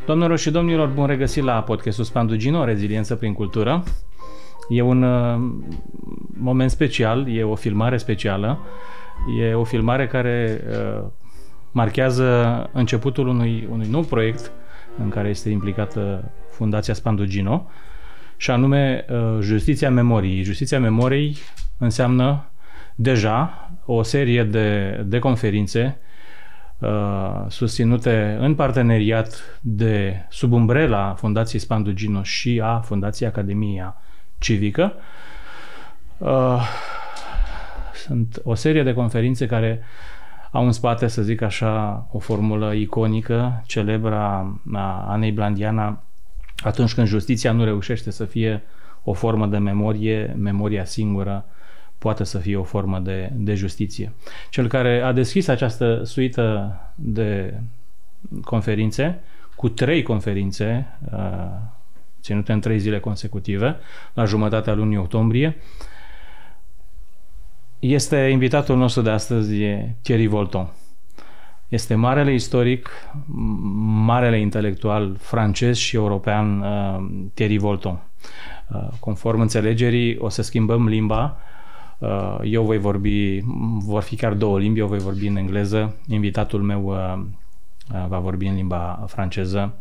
Doamnelor și domnilor, bun regăsit la podcastul Spandugino, Reziliență prin cultură. E un moment special, e o filmare specială, e o filmare care marchează începutul unui nou proiect în care este implicată Fundația Spandugino, și anume Justiția Memoriei. Justiția Memoriei înseamnă deja o serie de conferințe susținute în parteneriat de sub umbrela Fundației Spandugino și a Fundației Academia Civică. Sunt o serie de conferințe care au în spate, să zic așa, o formulă iconică, celebră a Anei Blandiana: atunci când justiția nu reușește să fie o formă de memorie, memoria singură poate să fie o formă de justiție. Cel care a deschis această suită de conferințe, cu 3 conferințe ținute în 3 zile consecutive, la jumătatea lunii octombrie, este invitatul nostru de astăzi, Thierry Volton. Este marele istoric, marele intelectual francez și european Thierry Volton. Conform înțelegerii, o să schimbăm limba. Eu voi vorbi, vor fi chiar 2 limbi, eu voi vorbi în engleză, invitatul meu va vorbi în limba franceză.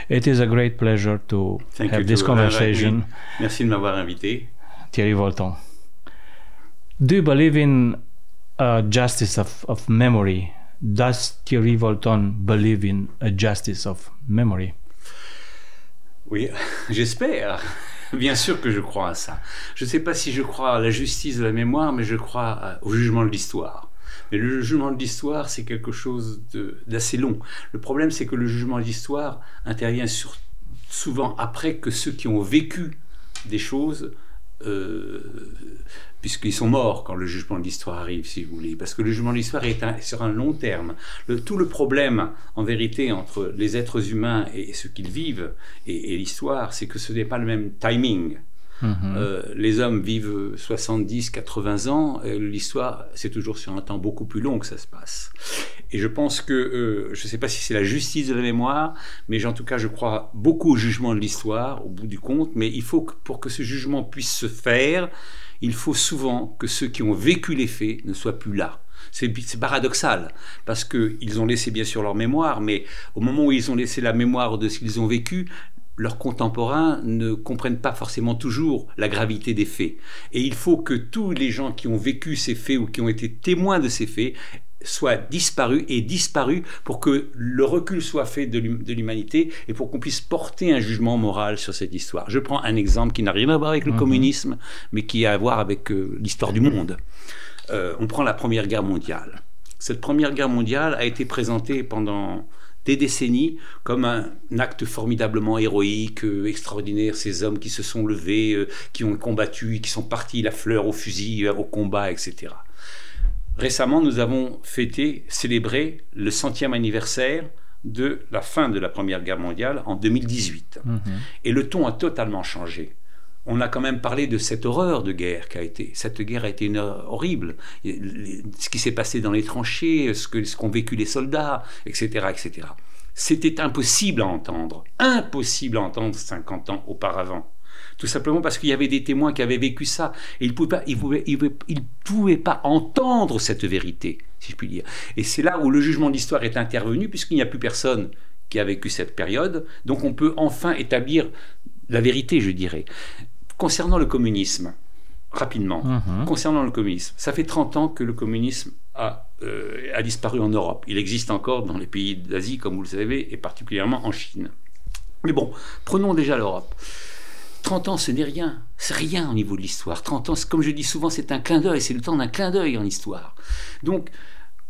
It is a great pleasure to have this conversation. Merci de m'avoir invité. Thierry Volton. Do you believe in justice of memory? Does Thierry Volton believe in a justice of memory? Oui, j'espère. Bien sûr que je crois à ça. Je ne sais pas si je crois à la justice de la mémoire, mais je crois au jugement de l'histoire. Mais le jugement de l'histoire, c'est quelque chose d'assez long. Le problème, c'est que le jugement de l'histoire intervient souvent après que ceux qui ont vécu des choses, puisqu'ils sont morts quand le jugement de l'histoire arrive, si vous voulez. Parce que le jugement de l'histoire est sur un long terme. Tout le problème, en vérité, entre les êtres humains et ce qu'ils vivent, et l'histoire, c'est que ce n'est pas le même timing. Les hommes vivent 70, 80 ans, l'histoire, c'est toujours sur un temps beaucoup plus long que ça se passe. Et je pense que, je ne sais pas si c'est la justice de la mémoire, mais en tout cas, je crois beaucoup au jugement de l'histoire, au bout du compte, mais il faut que, pour que ce jugement puisse se faire, il faut souvent que ceux qui ont vécu les faits ne soient plus là. C'est paradoxal, parce qu'ils ont laissé bien sûr leur mémoire, mais au moment où ils ont laissé la mémoire de ce qu'ils ont vécu, leurs contemporains ne comprennent pas forcément toujours la gravité des faits. Et il faut que tous les gens qui ont vécu ces faits ou qui ont été témoins de ces faits soient disparus pour que le recul soit fait de l'humanité et pour qu'on puisse porter un jugement moral sur cette histoire. Je prends un exemple qui n'a rien à voir avec le communisme, mais qui a à voir avec l'histoire du monde. On prend la Première Guerre mondiale. Cette Première Guerre mondiale a été présentée pendant des décennies comme un acte formidablement héroïque, extraordinaire, ces hommes qui se sont levés, qui ont combattu, qui sont partis la fleur au fusil, au combat, etc. Récemment, nous avons célébré le 100e anniversaire de la fin de la Première Guerre mondiale en 2018. Et le ton a totalement changé. On a quand même parlé de cette horreur de guerre qu'a été. Cette guerre a été horrible. Ce qui s'est passé dans les tranchées, ce qu'ont vécu les soldats, etc., etc. C'était impossible à entendre. Impossible à entendre 50 ans auparavant. Tout simplement parce qu'il y avait des témoins qui avaient vécu ça. Et ils ne pouvaient pas entendre cette vérité, si je puis dire. Et c'est là où le jugement de l'histoire est intervenu, puisqu'il n'y a plus personne qui a vécu cette période. Donc on peut enfin établir la vérité, je dirais. Concernant le communisme, rapidement, concernant le communisme, ça fait 30 ans que le communisme a disparu en Europe. Il existe encore dans les pays d'Asie, comme vous le savez, et particulièrement en Chine. Mais bon, prenons déjà l'Europe. 30 ans, ce n'est rien. C'est rien au niveau de l'histoire. 30 ans, comme je dis souvent, c'est un clin d'œil. C'est le temps d'un clin d'œil en histoire. Donc,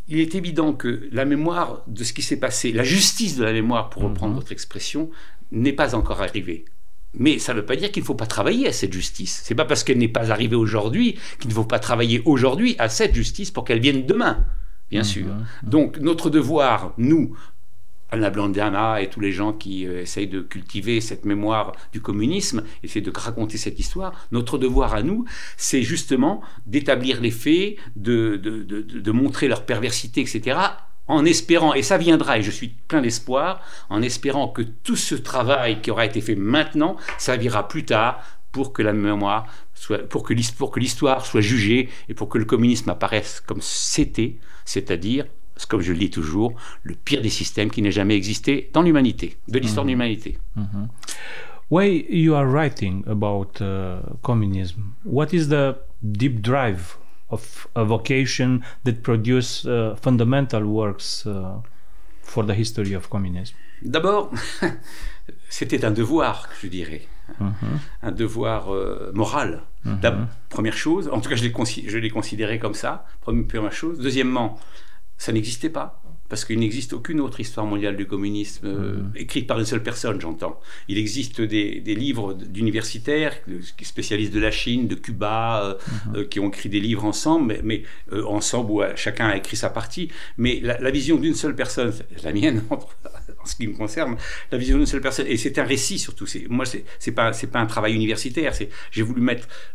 il est évident que la mémoire de ce qui s'est passé, la justice de la mémoire, pour reprendre votre expression, n'est pas encore arrivée. Mais ça ne veut pas dire qu'il ne faut pas travailler à cette justice. Ce n'est pas parce qu'elle n'est pas arrivée aujourd'hui qu'il ne faut pas travailler aujourd'hui à cette justice pour qu'elle vienne demain, bien sûr. Donc, notre devoir, nous, Anna Blandiana et tous les gens qui essayent de cultiver cette mémoire du communisme, essayent de raconter cette histoire, notre devoir à nous, c'est justement d'établir les faits, de montrer leur perversité, etc., en espérant, et ça viendra, et je suis plein d'espoir, en espérant que tout ce travail qui aura été fait maintenant servira plus tard pour que la mémoire soit, pour que l'histoire soit jugée et pour que le communisme apparaisse comme c'était, c'est-à-dire, comme je le dis toujours, le pire des systèmes qui n'ait jamais existé dans l'humanité, de l'histoire de l'humanité. When you are writing about communism, what is the deep drive of a vocation that produce fundamental works for the history of communism? D'abord, c'était un devoir, je dirais, un devoir moral. La première chose, en tout cas je l'ai considéré comme ça, première chose. Deuxièmement, ça n'existait pas, parce qu'il n'existe aucune autre histoire mondiale du communisme écrite par une seule personne, j'entends. Il existe des livres d'universitaires, spécialistes de la Chine, de Cuba, qui ont écrit des livres ensemble, mais ensemble où chacun a écrit sa partie. Mais la vision d'une seule personne, la mienne, en ce qui me concerne, la vision d'une seule personne, et c'est un récit surtout. Moi, c'est pas un travail universitaire. J'ai voulu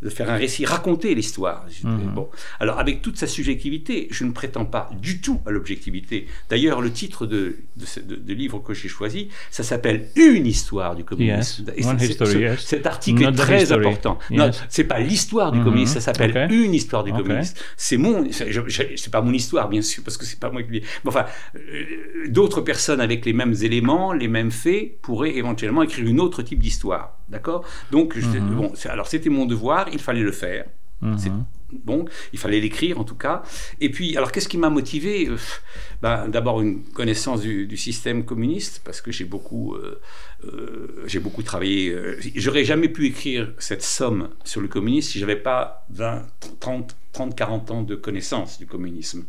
faire un récit, raconter l'histoire. Bon, alors avec toute sa subjectivité, je ne prétends pas du tout à l'objectivité. D'ailleurs, le titre de livre que j'ai choisi, ça s'appelle Une histoire du communisme. Yes. Cet article est très important. Yes. Non, c'est pas l'histoire du communisme, ça s'appelle Une histoire du communisme. C'est pas mon histoire, bien sûr, parce que c'est pas moi qui l'ai. Enfin, d'autres personnes avec les mêmes éléments, les mêmes faits, pourraient éventuellement écrire une autre type d'histoire. D'accord? Donc, bon, alors c'était mon devoir, il fallait le faire. Bon, il fallait l'écrire en tout cas. Et puis, alors qu'est-ce qui m'a motivé? D'abord une connaissance du système communiste, parce que j'ai beaucoup travaillé. J'aurais jamais pu écrire cette somme sur le communisme si j'avais pas 30, 40 ans de connaissance du communisme.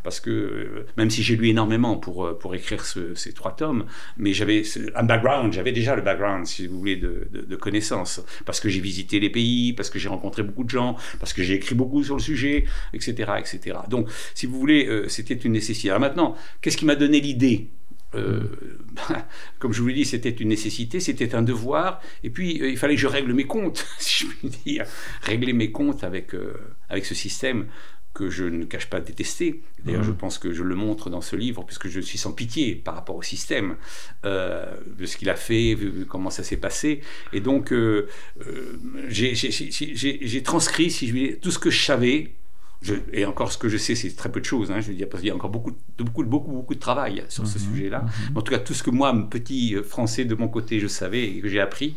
Parce que même si j'ai lu énormément pour écrire ces 3 tomes, mais j'avais un background, j'avais déjà le background, si vous voulez, de connaissances. Parce que j'ai visité les pays, parce que j'ai rencontré beaucoup de gens, parce que j'ai écrit beaucoup sur le sujet, etc., etc. Donc, si vous voulez, c'était une nécessité. Alors maintenant, qu'est-ce qui m'a donné l'idée? Comme je vous l'ai dit, c'était une nécessité, c'était un devoir, et puis il fallait que je règle mes comptes, si je puis dire, régler mes comptes avec ce système que je ne cache pas détester. D'ailleurs, je pense que je le montre dans ce livre, puisque je suis sans pitié par rapport au système, de ce qu'il a fait, comment ça s'est passé. Et donc, j'ai transcrit, si je veux dire, tout ce que je savais. Et encore, ce que je sais, c'est très peu de choses, je veux dire, parce qu'il y a encore beaucoup de travail sur ce sujet-là. En tout cas, tout ce que moi, petit français de mon côté, je savais et que j'ai appris,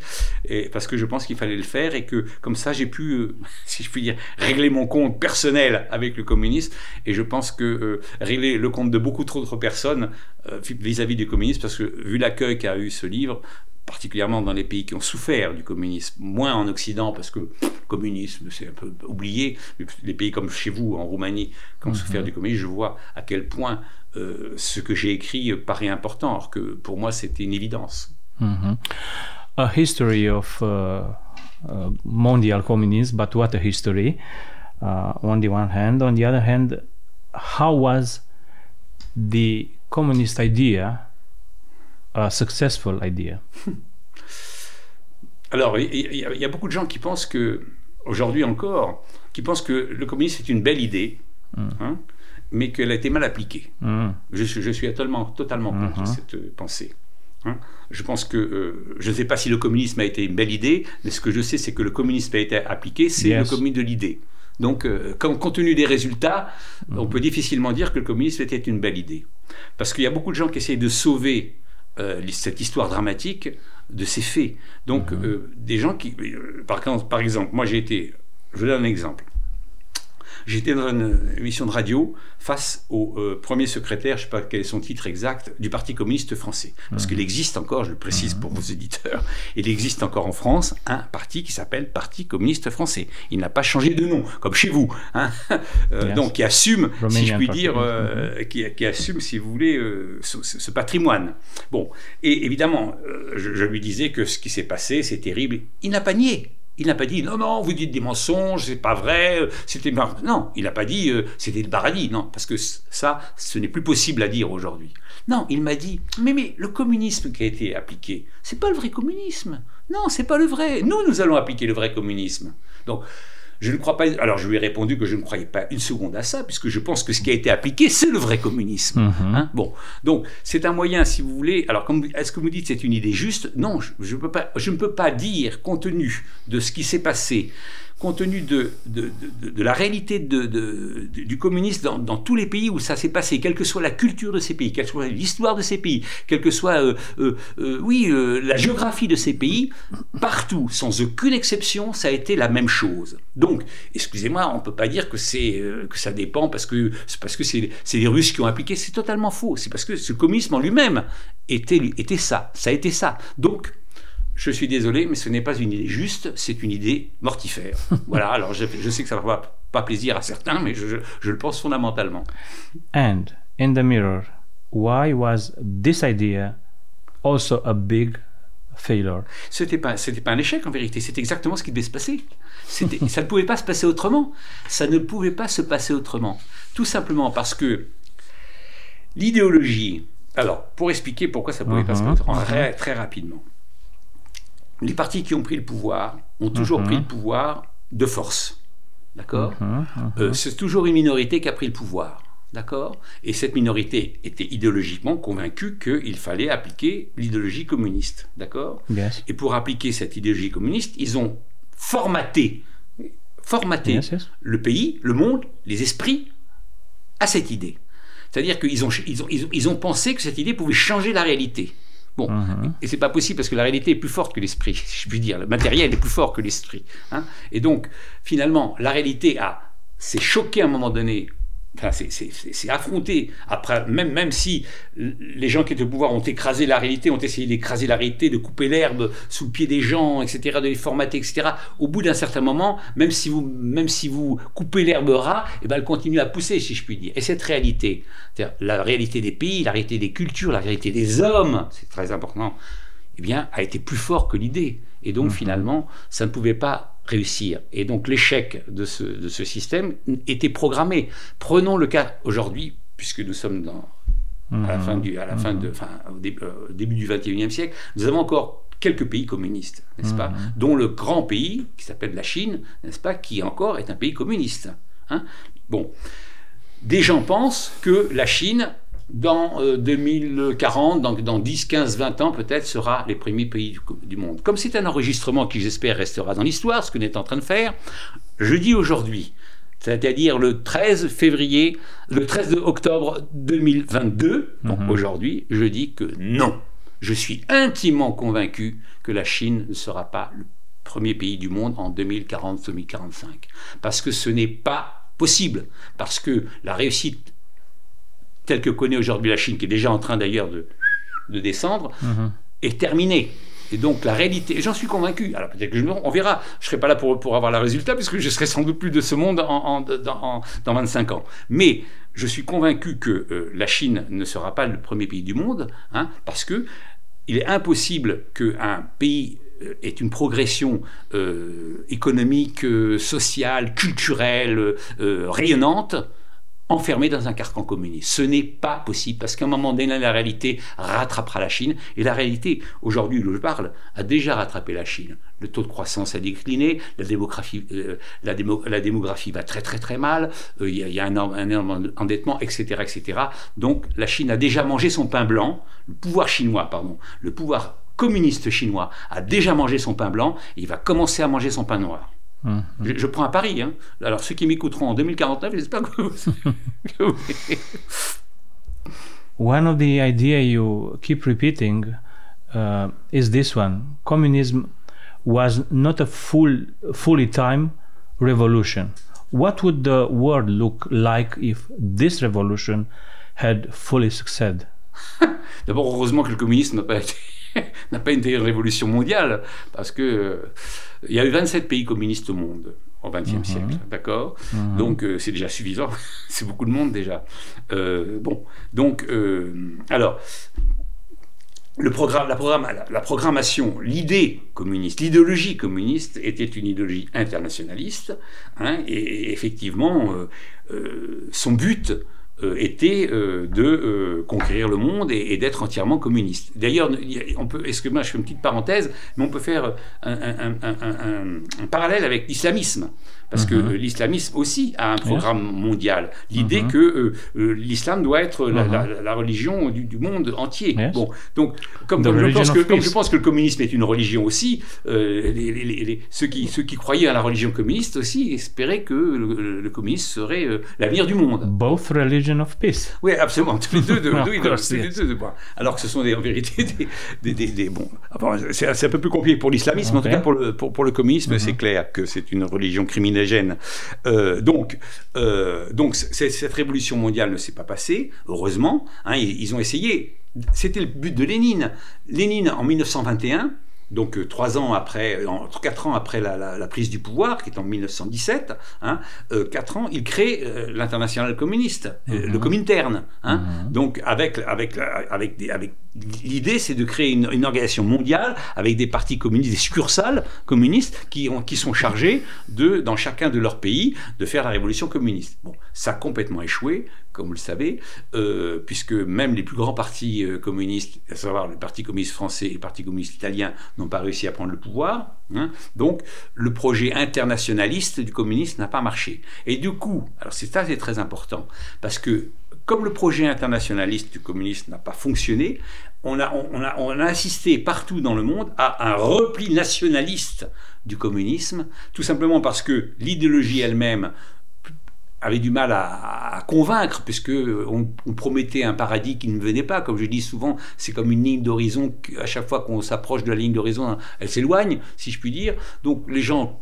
parce que je pense qu'il fallait le faire, et que comme ça, j'ai pu, si je puis dire, régler mon compte personnel avec le communisme. Et je pense que régler le compte de beaucoup trop d'autres personnes vis-à-vis du communisme, parce que vu l'accueil qu'a eu ce livre, particulièrement dans les pays qui ont souffert du communisme, moins en Occident, parce que le communisme, c'est un peu oublié, les pays comme chez vous, en Roumanie, qui ont souffert du communisme, je vois à quel point ce que j'ai écrit paraît important, alors que pour moi, c'était une évidence. A history of mondial communism, but what a history, on the one hand. On the other hand, how was the communist idea a successful idea? Alors, il y a beaucoup de gens qui pensent que, aujourd'hui encore, qui pensent que le communisme est une belle idée, mais qu'elle a été mal appliquée. Je suis totalement contre cette pensée. Je pense que, je ne sais pas si le communisme a été une belle idée, mais ce que je sais, c'est que le communisme a été appliqué, c'est le communisme de l'idée. Donc, compte tenu des résultats, on peut difficilement dire que le communisme était une belle idée. Parce qu'il y a beaucoup de gens qui essayent de sauver cette histoire dramatique de ces faits. Donc, des gens qui... Par exemple, moi j'ai été... Je vous donne un exemple. J'étais dans une émission de radio face au premier secrétaire, je ne sais pas quel est son titre exact, du Parti communiste français. Parce qu'il existe encore, je le précise pour vos éditeurs, il existe encore en France un parti qui s'appelle Parti communiste français. Il n'a pas changé de nom, comme chez vous. Donc, qui assume, si je puis dire, qui assume, si vous voulez, ce patrimoine. Bon, et évidemment, je lui disais que ce qui s'est passé, c'est terrible. Il n'a pas nié. Il n'a pas dit « Non, non, vous dites des mensonges, c'est pas vrai, c'était... » Non, il n'a pas dit « C'était le paradis ». Non, parce que ça, ce n'est plus possible à dire aujourd'hui. Non, il m'a dit « Mais le communisme qui a été appliqué, c'est pas le vrai communisme. Non, c'est pas le vrai. Nous allons appliquer le vrai communisme. » Donc, Je ne crois pas. Alors, je lui ai répondu que je ne croyais pas une seconde à ça, puisque je pense que ce qui a été appliqué, c'est le vrai communisme. Hein, bon, donc c'est un moyen, si vous voulez. Alors, est-ce que vous dites c'est une idée juste? Non, je ne peux pas dire, compte tenu de ce qui s'est passé, compte tenu de la réalité du communisme dans tous les pays où ça s'est passé, quelle que soit la culture de ces pays, quelle que soit l'histoire de ces pays, quelle que soit la géographie de ces pays, partout, sans aucune exception, ça a été la même chose. Donc, excusez-moi, on ne peut pas dire que ça dépend parce que c'est les Russes qui ont appliqué. C'est totalement faux. C'est parce que ce communisme en lui-même était ça. Ça a été ça. Donc, je suis désolé, mais ce n'est pas une idée juste, c'est une idée mortifère. Voilà, alors je sais que ça ne fera pas plaisir à certains, mais je le pense fondamentalement. And, in the mirror, why was this idea also a big failure? C'était pas un échec en vérité, c'est exactement ce qui devait se passer. Ça ne pouvait pas se passer autrement. Ça ne pouvait pas se passer autrement. Tout simplement parce que l'idéologie... Alors, pour expliquer pourquoi ça ne pouvait pas se passer autrement, très rapidement. Les partis qui ont pris le pouvoir ont toujours pris le pouvoir de force, d'accord? C'est toujours une minorité qui a pris le pouvoir, d'accord? Et cette minorité était idéologiquement convaincue qu'il fallait appliquer l'idéologie communiste, d'accord? Yes. Et pour appliquer cette idéologie communiste, ils ont formaté le pays, le monde, les esprits à cette idée. C'est-à-dire qu'ils ont pensé que cette idée pouvait changer la réalité. Bon, et c'est pas possible parce que la réalité est plus forte que l'esprit, si je puis dire. Le matériel est plus fort que l'esprit. Hein. Et donc, finalement, la réalité s'est choquée à un moment donné. Enfin, c'est affronté. Après, même si les gens qui étaient au pouvoir ont écrasé la réalité, ont essayé d'écraser la réalité, de couper l'herbe sous le pied des gens, etc., de les formater, etc. Au bout d'un certain moment, même si vous coupez l'herbe ras, eh ben, elle continue à pousser, si je puis dire. Et cette réalité, c'est-à-dire la réalité des pays, la réalité des cultures, la réalité des hommes, c'est très important, eh bien, a été plus fort que l'idée. Et donc, finalement, ça ne pouvait pas réussir. Et donc l'échec de ce système était programmé. Prenons le cas aujourd'hui, puisque nous sommes au début du XXIe siècle, nous avons encore quelques pays communistes, n'est-ce pas, dont le grand pays, qui s'appelle la Chine, n'est-ce pas, qui encore est un pays communiste. Hein. Bon, des gens pensent que la Chine, dans 2040, dans 10, 15, 20 ans, peut-être, sera les premiers pays du monde. Comme c'est un enregistrement qui, j'espère, restera dans l'histoire, ce que nous est en train de faire, je dis aujourd'hui, c'est-à-dire le 13 octobre 2022, donc aujourd'hui, je dis que non. Je suis intimement convaincu que la Chine ne sera pas le premier pays du monde en 2040-2045. Parce que ce n'est pas possible. Parce que la réussite telle que connaît aujourd'hui la Chine, qui est déjà en train d'ailleurs de descendre, est terminée. Et donc la réalité, et j'en suis convaincu, alors peut-être que on verra, je ne serai pas là pour avoir le résultat, puisque je serai sans doute plus de ce monde dans 25 ans. Mais je suis convaincu que la Chine ne sera pas le premier pays du monde, hein, parce qu'il est impossible qu'un pays ait une progression économique, sociale, culturelle, rayonnante, enfermé dans un carcan communiste. Ce n'est pas possible, parce qu'à un moment donné, la réalité rattrapera la Chine, et la réalité, aujourd'hui où je parle, a déjà rattrapé la Chine. Le taux de croissance a décliné, la démographie va très très très mal, il y a un énorme endettement, etc., etc. Donc la Chine a déjà mangé son pain blanc, le pouvoir communiste chinois a déjà mangé son pain blanc, et il va commencer à manger son pain noir. Je prends un pari. Hein. Alors, ceux qui m'écouteront en 2049, j'espère que vous... One of the ideas you keep repeating is this one. Communism was not a fully time revolution. What would the world look like if this revolution had fully succeeded? D'abord, heureusement que le communisme n'a pas été une révolution mondiale, parce que il y a eu 27 pays communistes au monde au XXe siècle, d'accord? Donc c'est déjà suffisant, c'est beaucoup de monde déjà. Alors, la programmation, l'idée communiste, l'idéologie communiste était une idéologie internationaliste, hein, et effectivement, son but était de conquérir le monde et d'être entièrement communiste. D'ailleurs, excusez-moi, je fais une petite parenthèse, mais on peut faire un parallèle avec l'islamisme. Parce que l'islamisme aussi a un programme mondial. L'idée que l'islam doit être la religion du monde entier. Bon, donc, comme je pense que le communisme est une religion aussi, ceux qui croyaient à la religion communiste aussi espéraient que le communisme serait l'avenir du monde. Both religion of peace. Oui, absolument. Tous les deux. Alors que ce sont en vérité bon, c'est un peu plus compliqué pour l'islamisme, en tout cas pour le communisme, c'est clair que c'est une religion criminogène. Donc cette révolution mondiale ne s'est pas passée, heureusement. Ils ont essayé. C'était le but de Lénine. Lénine, en 1921, donc 4 ans après la prise du pouvoir, qui est en 1917, 4 ans, il crée l'international communiste, le Comintern. Donc avec l'idée, c'est de créer une organisation mondiale avec des partis communistes, des succursales communistes qui sont chargés dans chacun de leurs pays de faire la révolution communiste. Bon, ça a complètement échoué, comme vous le savez, puisque même les plus grands partis communistes, à savoir le Parti communiste français et le Parti communiste italien, n'ont pas réussi à prendre le pouvoir. Donc, le projet internationaliste du communisme n'a pas marché. Et du coup, alors ça c'est très important, parce que comme le projet internationaliste du communisme n'a pas fonctionné, on a assisté partout dans le monde à un repli nationaliste du communisme, tout simplement parce que l'idéologie elle-même avait du mal à convaincre, puisque on promettait un paradis qui ne venait pas. Comme je dis souvent, c'est comme une ligne d'horizon, à chaque fois qu'on s'approche de la ligne d'horizon, elle s'éloigne, si je puis dire. Donc les gens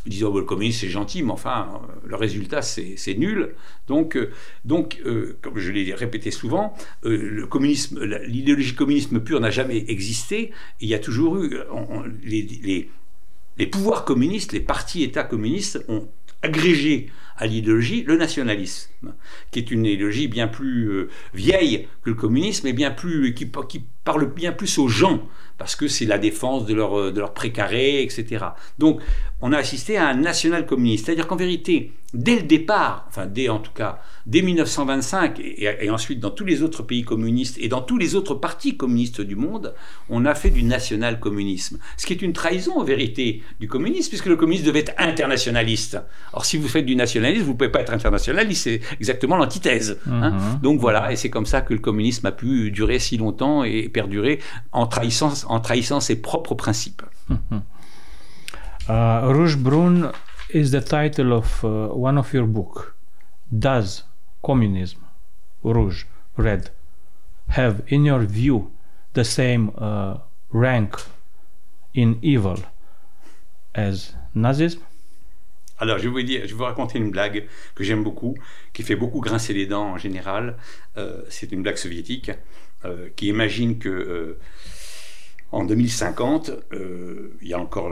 disent le communisme c'est gentil, mais enfin le résultat c'est nul. Donc comme je l'ai répété souvent, l'idéologie communisme pure n'a jamais existé. Il y a toujours eu les pouvoirs communistes, les partis-États communistes ont agrégé à l'idéologie le nationalisme, qui est une idéologie bien plus vieille que le communisme, et qui parle bien plus aux gens, parce que c'est la défense de leur précaré, etc. Donc, on a assisté à un national-communiste. C'est-à-dire qu'en vérité, dès le départ, dès 1925, et ensuite dans tous les autres pays communistes, et dans tous les autres partis communistes du monde, on a fait du national-communisme. Ce qui est une trahison, en vérité, du communisme, puisque le communisme devait être internationaliste. Or, si vous faites du nationalisme, vous ne pouvez pas être internationaliste, c'est exactement l'antithèse. Donc voilà, et c'est comme ça que le communisme a pu durer si longtemps et perdurer en trahissant ses propres principes. Rouge Brune is the title of one of your book. Does communism, rouge, red, have, in your view, the same rank in evil as Nazism? Alors, je vais vous raconter une blague que j'aime beaucoup, qui fait beaucoup grincer les dents en général. C'est une blague soviétique qui imagine que en 2050, il y a encore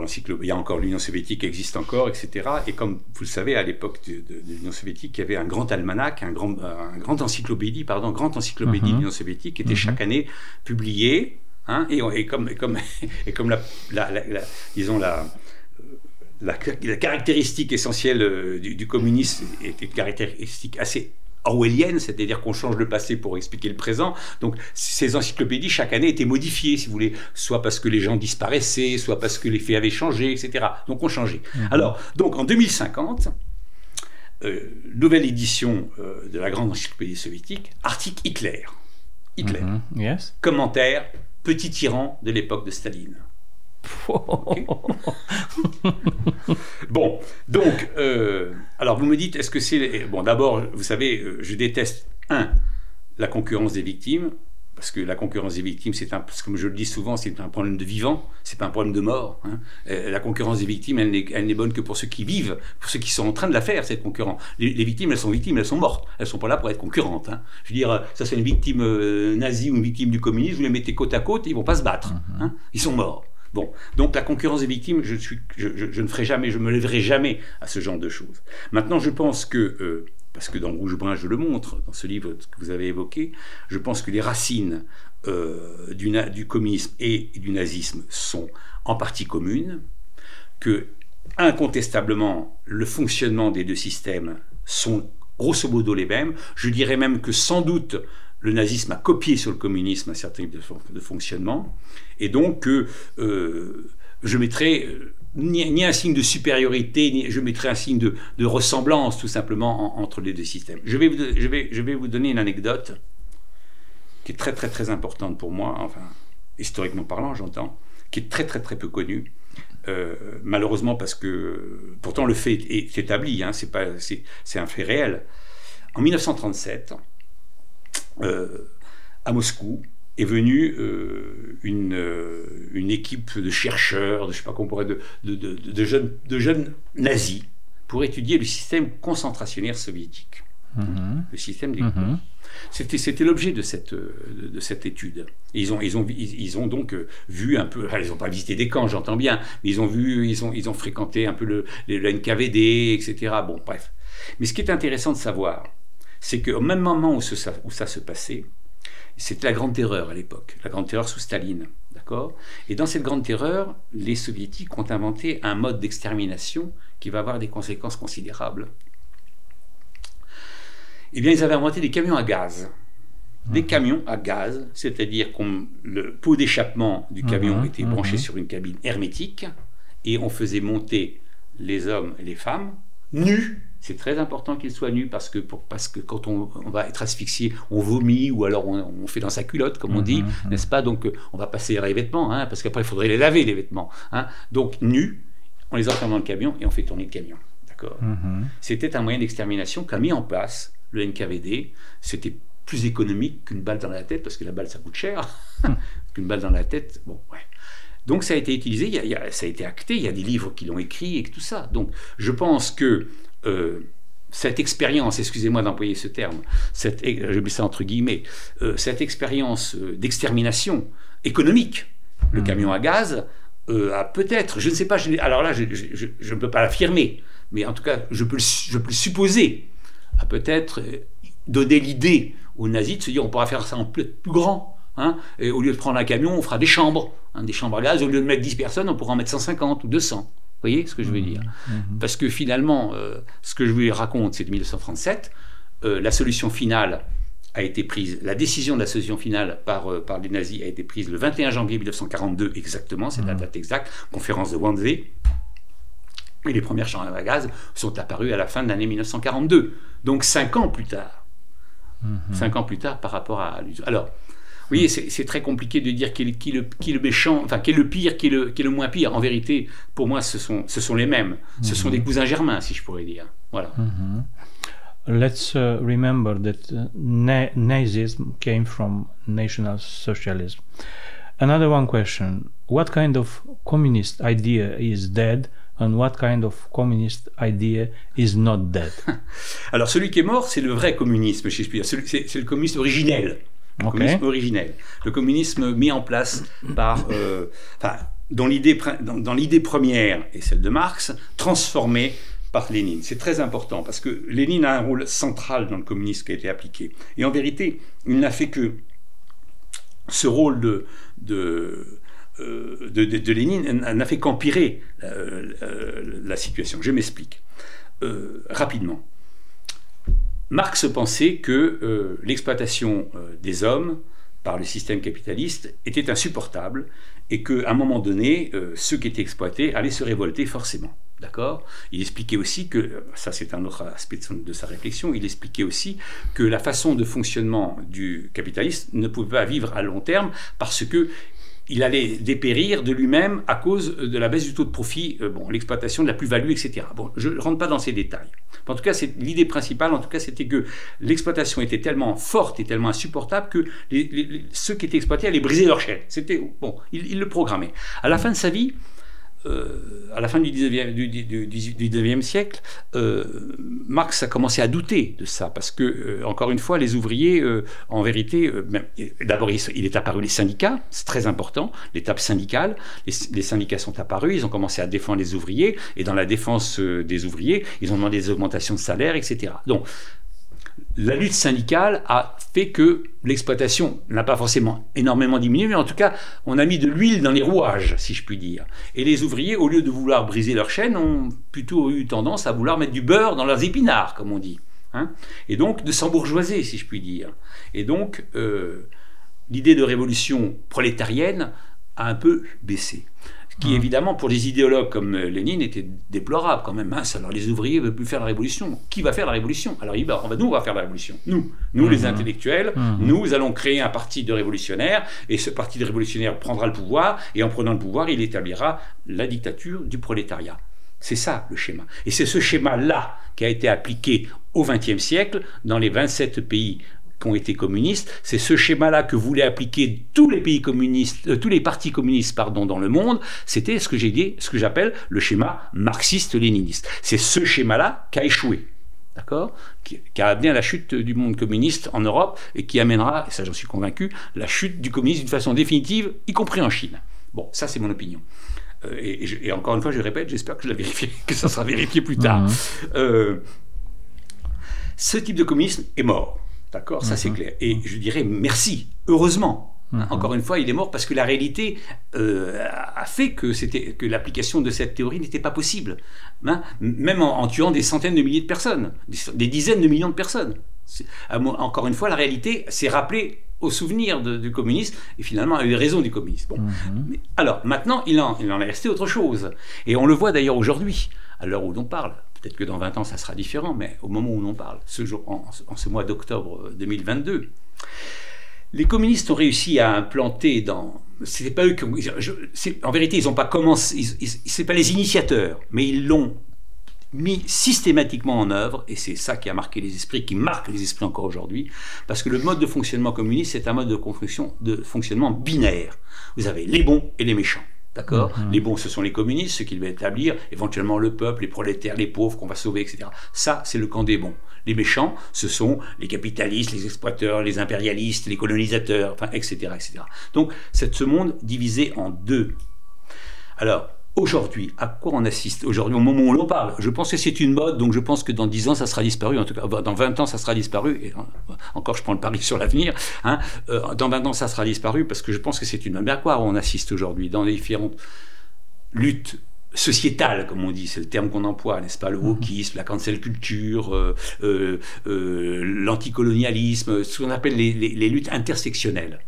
l'Union soviétique qui existe encore, etc. Et comme vous le savez, à l'époque de l'Union soviétique, il y avait un grand almanach, grande encyclopédie de l'Union soviétique qui était chaque année publiée. Et comme la caractéristique essentielle du communisme était une caractéristique assez orwellienne, c'est-à-dire qu'on change le passé pour expliquer le présent. Donc ces encyclopédies chaque année étaient modifiées, si vous voulez, soit parce que les gens disparaissaient, soit parce que les faits avaient changé, etc. Donc on changeait. Alors, donc en 2050, nouvelle édition de la grande encyclopédie soviétique, article Hitler. Yes. Commentaire, petit tyran de l'époque de Staline. Okay. Bon, donc, alors vous me dites, est-ce que c'est... Bon, d'abord, vous savez, je déteste, la concurrence des victimes, parce que la concurrence des victimes, comme je le dis souvent, c'est un problème de vivant, c'est pas un problème de mort. La concurrence des victimes, elle n'est bonne que pour ceux qui vivent, pour ceux qui sont en train de la faire, cette concurrence. Les victimes, elles sont mortes, elles sont pas là pour être concurrentes. Je veux dire, ça c'est une victime nazie ou une victime du communisme, vous les mettez côte à côte, ils vont pas se battre. Ils sont morts. Bon, donc la concurrence des victimes, je ne ferai jamais, je me lèverai jamais à ce genre de choses. Maintenant, je pense que, parce que dans Rouge Brun, je le montre, dans ce livre que vous avez évoqué, je pense que les racines du communisme et du nazisme sont en partie communes, que incontestablement le fonctionnement des deux systèmes sont grosso modo les mêmes. Je dirais même que sans doute le nazisme a copié sur le communisme un certain type de fonctionnement, et donc je mettrais ni un signe de supériorité, ni je mettrais un signe de ressemblance tout simplement entre les deux systèmes. Je vais vous donner une anecdote qui est très très très importante pour moi, enfin historiquement parlant j'entends, qui est très très très peu connue. Malheureusement parce que pourtant le fait est établi, hein, c'est un fait réel. En 1937, à Moscou est venue une équipe de chercheurs, je sais pas comment on pourrait, de jeunes nazis pour étudier le système concentrationnaire soviétique, le système des camps. C'était l'objet de cette étude. Et ils ont donc vu un peu, ils n'ont pas visité des camps, j'entends bien, mais ils ont fréquenté un peu le NKVD, etc. Bon, bref. Mais ce qui est intéressant de savoir, c'est qu'au même moment où ça se passait, c'était la Grande Terreur à l'époque, la Grande Terreur sous Staline, d'accord ? Et dans cette Grande Terreur, les Soviétiques ont inventé un mode d'extermination qui va avoir des conséquences considérables. Eh bien, ils avaient inventé des camions à gaz. Des camions à gaz, c'est-à-dire que le pot d'échappement du camion était branché sur une cabine hermétique et on faisait monter les hommes et les femmes nus. C'est très important qu'ils soient nus parce que quand on va être asphyxié, on vomit ou alors on fait dans sa culotte, comme on dit, n'est-ce pas? Donc on va passer les vêtements, hein, parce qu'après il faudrait les laver, les vêtements. Hein. Donc nus, on les enferme dans le camion et on fait tourner le camion. D'accord. C'était un moyen d'extermination qu'a mis en place le NKVD. C'était plus économique qu'une balle dans la tête, parce que la balle ça coûte cher, qu'une balle dans la tête, bon, ouais. Donc ça a été utilisé, ça a été acté, il y a des livres qui l'ont écrit et tout ça. Donc je pense que cette expérience, excusez-moi d'employer ce terme, je mets ça entre guillemets, cette expérience d'extermination économique, le camion à gaz, a peut-être, je ne sais pas, alors là je ne peux pas l'affirmer, mais en tout cas je peux le supposer, a peut-être donné l'idée aux nazis de se dire on pourra faire ça en plus grand. Hein, et au lieu de prendre un camion, on fera des chambres à gaz. Au lieu de mettre 10 personnes, on pourra en mettre 150 ou 200. Vous voyez ce que je veux dire? Parce que finalement, ce que je vous raconte, c'est de 1937. La solution finale a été prise, la décision de la solution finale par les nazis a été prise le 21 janvier 1942 exactement, c'est la date exacte, conférence de Wannsee. Et les premières chambres à gaz sont apparues à la fin de l'année 1942. Donc 5 ans plus tard. 5 ans plus tard par rapport à... Alors, vous voyez, c'est très compliqué de dire qui est le méchant, enfin qui est le pire, qui est le moins pire. En vérité, pour moi, ce sont les mêmes. Ce sont des cousins germains, si je pourrais dire. Voilà. Let's remember that Nazism came from National Socialism. Another one question: what kind of communist idea is dead, and what kind of communist idea is not dead? Alors, celui qui est mort, c'est le vrai communisme, si je puis dire. C'est le communisme originel. Le communisme originel, le communisme mis en place par, dans l'idée première et celle de Marx, transformé par Lénine. C'est très important parce que Lénine a un rôle central dans le communisme qui a été appliqué. Et en vérité, il n'a fait que ce rôle de Lénine n'a fait qu'empirer la situation. Je m'explique rapidement. Marx pensait que l'exploitation des hommes par le système capitaliste était insupportable et qu'à un moment donné, ceux qui étaient exploités allaient se révolter forcément. D'accord ? Il expliquait aussi que, ça c'est un autre aspect de sa réflexion, il expliquait aussi que la façon de fonctionnement du capitaliste ne pouvait pas vivre à long terme parce que il allait dépérir de lui-même à cause de la baisse du taux de profit, l'exploitation de la plus-value, etc. Bon, je ne rentre pas dans ces détails. En tout cas, l'idée principale, en tout cas, c'était que l'exploitation était tellement forte et tellement insupportable que ceux qui étaient exploités allaient briser leur chaîne. C'était bon, il le programmait. À la fin de sa vie, à la fin du 19e siècle, Marx a commencé à douter de ça, parce que, encore une fois, les ouvriers, en vérité, d'abord, il est apparu les syndicats, c'est très important, l'étape syndicale, les syndicats sont apparus, ils ont commencé à défendre les ouvriers, et dans la défense des ouvriers, ils ont demandé des augmentations de salaire, etc. Donc, la lutte syndicale a fait que l'exploitation n'a pas forcément énormément diminué, mais en tout cas, on a mis de l'huile dans les rouages, si je puis dire. Et les ouvriers, au lieu de vouloir briser leur chaîne, ont plutôt eu tendance à vouloir mettre du beurre dans leurs épinards, comme on dit. hein, et donc de s'embourgeoiser, si je puis dire. Et donc, l'idée de révolution prolétarienne a un peu baissé. Ce qui, évidemment, pour des idéologues comme Lénine, était déplorable quand même. Alors, les ouvriers ne veulent plus faire la révolution. Qui va faire la révolution? Alors, nous, on va faire la révolution. Nous les intellectuels, nous allons créer un parti de révolutionnaires, et ce parti de révolutionnaires prendra le pouvoir, et en prenant le pouvoir, il établira la dictature du prolétariat. C'est ça, le schéma. Et c'est ce schéma-là qui a été appliqué au XXe siècle dans les 27 pays qui ont été communistes. C'est ce schéma-là que voulaient appliquer tous les pays communistes, tous les partis communistes, dans le monde. C'était ce que j'ai dit, ce que j'appelle le schéma marxiste-léniniste. C'est ce schéma-là qui a échoué, d'accord, qui a amené à la chute du monde communiste en Europe et qui amènera, et ça j'en suis convaincu, la chute du communisme d'une façon définitive, y compris en Chine. Bon, ça c'est mon opinion. Et encore une fois, je répète, j'espère que que ça sera vérifié plus tard. Ce type de communisme est mort. D'accord, ça c'est clair. Et je dirais merci, heureusement. Encore une fois, il est mort parce que la réalité a fait que l'application de cette théorie n'était pas possible. Hein, même en tuant des centaines de milliers de personnes, des dizaines de millions de personnes. Encore une fois, la réalité s'est rappelée au souvenir du communisme et finalement a eu raison du communisme. Bon. Alors, maintenant, il en est resté autre chose. Et on le voit d'ailleurs aujourd'hui, à l'heure où l'on parle. Peut-être que dans 20 ans, ça sera différent, mais au moment où l'on parle, en ce mois d'octobre 2022, les communistes ont réussi à implanter dans... C'était pas eux qui ont... En vérité, ils n'ont pas commencé... C'est pas les initiateurs, mais ils l'ont mis systématiquement en œuvre, et c'est ça qui a marqué les esprits, qui marque les esprits encore aujourd'hui, parce que le mode de fonctionnement communiste, c'est un mode de fonctionnement binaire. Vous avez les bons et les méchants. D'accord ? Les bons, ce sont les communistes, ceux qui veulent établir, éventuellement le peuple, les prolétaires, les pauvres qu'on va sauver, etc. Ça, c'est le camp des bons. Les méchants, ce sont les capitalistes, les exploiteurs, les impérialistes, les colonisateurs, enfin, etc., etc. Donc, c'est ce monde divisé en deux. Alors, aujourd'hui, à quoi on assiste? Aujourd'hui, au moment où l'on parle, je pense que c'est une mode, donc je pense que dans 10 ans, ça sera disparu, en tout cas, dans 20 ans, ça sera disparu, et encore, je prends le pari sur l'avenir, hein, dans 20 ans, ça sera disparu, parce que je pense que c'est une mode. Mais à quoi on assiste aujourd'hui, dans les différentes luttes sociétales, comme on dit, c'est le terme qu'on emploie, n'est-ce pas, le wokisme, la cancel culture, l'anticolonialisme, ce qu'on appelle les luttes intersectionnelles.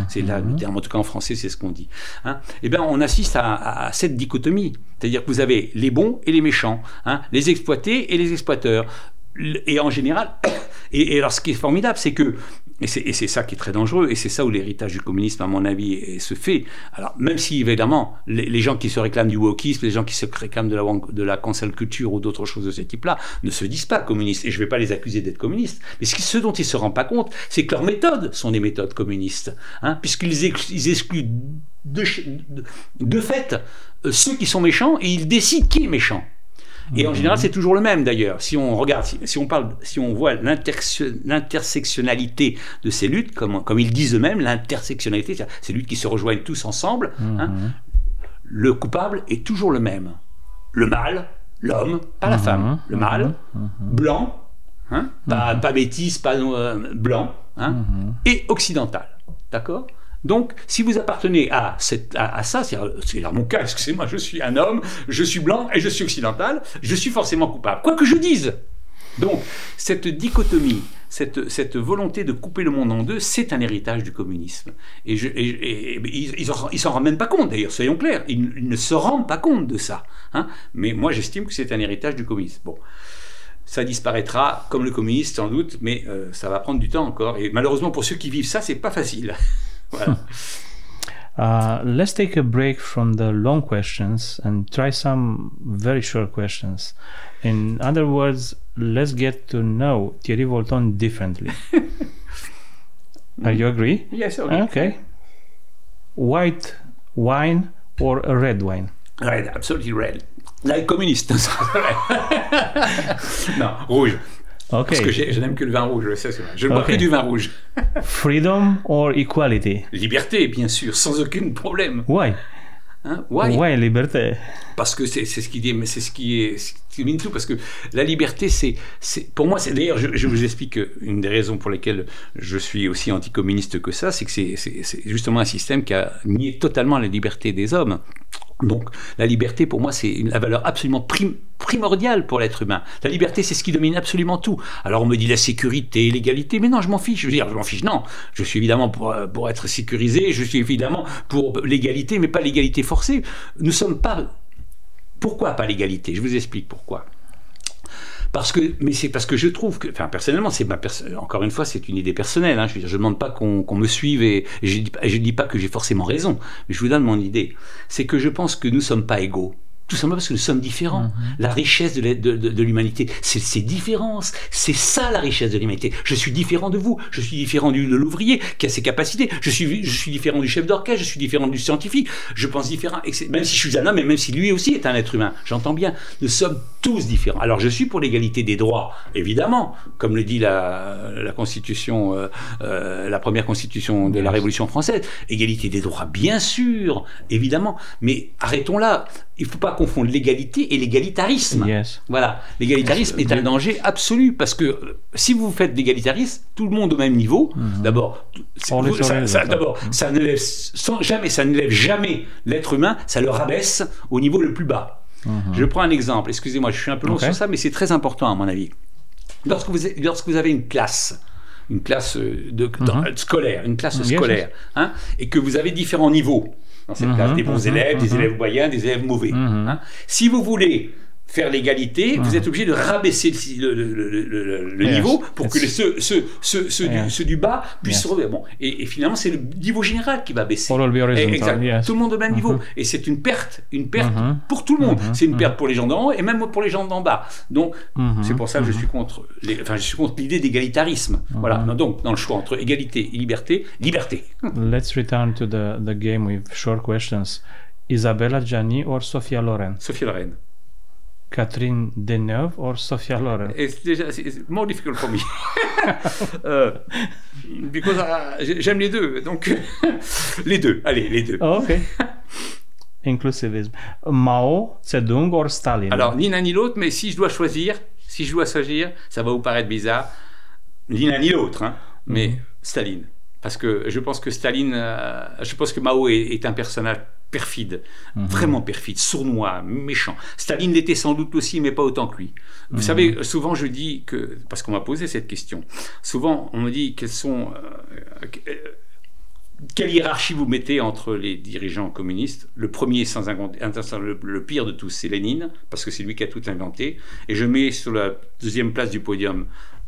C'est là le terme, en tout cas en français, c'est ce qu'on dit. Hein. Eh bien, on assiste à cette dichotomie, c'est-à-dire que vous avez les bons et les méchants, hein, les exploités et les exploiteurs. Et en général, et alors ce qui est formidable, c'est que, et c'est ça qui est très dangereux, et c'est ça où l'héritage du communisme, à mon avis, se fait. Alors, même si, évidemment, les gens qui se réclament du wokisme, les gens qui se réclament de la cancel culture ou d'autres choses de ce type-là, ne se disent pas communistes. Et je ne vais pas les accuser d'être communistes. Mais ce dont ils ne se rendent pas compte, c'est que leurs méthodes sont des méthodes communistes. Hein, puisqu'ils excluent de fait ceux qui sont méchants, et ils décident qui est méchant. Et en général, c'est toujours le même d'ailleurs. Si on regarde, si on voit l'intersectionnalité de ces luttes, comme ils disent eux-mêmes, l'intersectionnalité, c'est ces luttes qui se rejoignent tous ensemble, hein, le coupable est toujours le même. Le mâle, l'homme, pas la femme. Le mâle, blanc, hein, pas métis, pas blanc, hein, et occidental. D'accord ? Donc, si vous appartenez à ça, c'est dans mon cas, excusez-moi, je suis un homme, je suis blanc et je suis occidental, je suis forcément coupable, quoi que je dise. Donc, cette dichotomie, cette volonté de couper le monde en deux, c'est un héritage du communisme. Et ils s'en rendent même pas compte, d'ailleurs, soyons clairs, ils ne se rendent pas compte de ça. Hein, mais moi, j'estime que c'est un héritage du communisme. Bon. Ça disparaîtra comme le communisme, sans doute, mais ça va prendre du temps encore. Et malheureusement, pour ceux qui vivent ça, c'est pas facile. Voilà. Let's take a break from the long questions and try some very short questions. In other words, let's get to know Thierry Volton differently. Are you agree? Yes, okay. Okay. White wine or a red wine? Red, absolutely red. Like communiste. Non, rouge. Okay. Parce que je n'aime que le vin rouge, je ne bois que du vin rouge. Freedom or equality? Liberté, bien sûr, sans aucun problème. Why? Hein? Why liberté? Parce que c'est ce qui dit, c'est ce qui mine tout. Parce que la liberté, pour moi, c'est d'ailleurs, je vous explique une des raisons pour lesquelles je suis aussi anticommuniste que ça, c'est que c'est justement un système qui a nié totalement la liberté des hommes. Donc, la liberté, pour moi, c'est la valeur absolument primordiale pour l'être humain. La liberté, c'est ce qui domine absolument tout. Alors, on me dit la sécurité, l'égalité, mais non, je m'en fiche. Je veux dire, je m'en fiche, non. Je suis évidemment pour être sécurisé, je suis évidemment pour l'égalité, mais pas l'égalité forcée. Nous sommes pas... Pourquoi pas l'égalité? Je vous explique pourquoi. Mais c'est parce que je trouve que, enfin, personnellement, encore une fois, c'est une idée personnelle. Hein, je ne demande pas qu'on me suive et je ne dis pas que j'ai forcément raison, mais je vous donne mon idée. C'est que je pense que nous ne sommes pas égaux. Tout simplement parce que nous sommes différents. La richesse de l'humanité, c'est ces différences. C'est ça la richesse de l'humanité. Je suis différent de vous. Je suis différent de l'ouvrier qui a ses capacités. Je suis différent du chef d'orchestre. Je suis différent du scientifique. Je pense différent. Même si je suis un homme et même si lui aussi est un être humain. J'entends bien. Nous sommes tous différents. Alors je suis pour l'égalité des droits, évidemment, comme le dit la Constitution, la première Constitution de la Révolution française. Égalité des droits, bien sûr, évidemment. Mais arrêtons là. Il ne faut pas confondre l'égalité et l'égalitarisme. Yes. Voilà, l'égalitarisme est un danger absolu parce que si vous faites l'égalitarisme, tout le monde au même niveau. D'abord, ça ne lève jamais l'être humain, ça le rabaisse au niveau le plus bas. Je prends un exemple. Excusez-moi, je suis un peu long sur ça, mais c'est très important à mon avis. Lorsque vous avez une classe scolaire, hein, et que vous avez différents niveaux. Dans cette classe, des bons élèves, des élèves moyens, des élèves mauvais. Hein. Si vous voulez faire l'égalité, vous êtes obligé de rabaisser le niveau pour que ceux du bas puissent se revenir. Bon. Et finalement, c'est le niveau général qui va baisser. Exact. Tout le monde au même niveau. Et c'est une perte pour tout le monde. C'est une perte pour les gens d'en haut et même pour les gens d'en bas. Donc, c'est pour ça que je suis contre l'idée d'égalitarisme. Voilà. Donc, dans le choix entre égalité et liberté, liberté. Let's return to the game with short questions. Isabella Gianni or Sophia Loren? Sophia Loren. Catherine Deneuve or Sophia Loren? It's more difficult for me. Because j'aime les deux. Donc, les deux. Allez, les deux. Ok. Inclusivisme. Mao Zedong or Staline? Alors, ni l'un ni l'autre, mais si je dois choisir, ça va vous paraître bizarre, ni l'un ni l'autre, hein, mais Staline. Parce que je pense que Mao est un personnage perfide, vraiment perfide, sournois, méchant. Staline l'était sans doute aussi, mais pas autant que lui. Vous savez, souvent je dis que, parce qu'on m'a posé cette question, souvent on me dit quelle hiérarchie vous mettez entre les dirigeants communistes? Le premier, le pire de tous, c'est Lénine, parce que c'est lui qui a tout inventé, et je mets sur la deuxième place du podium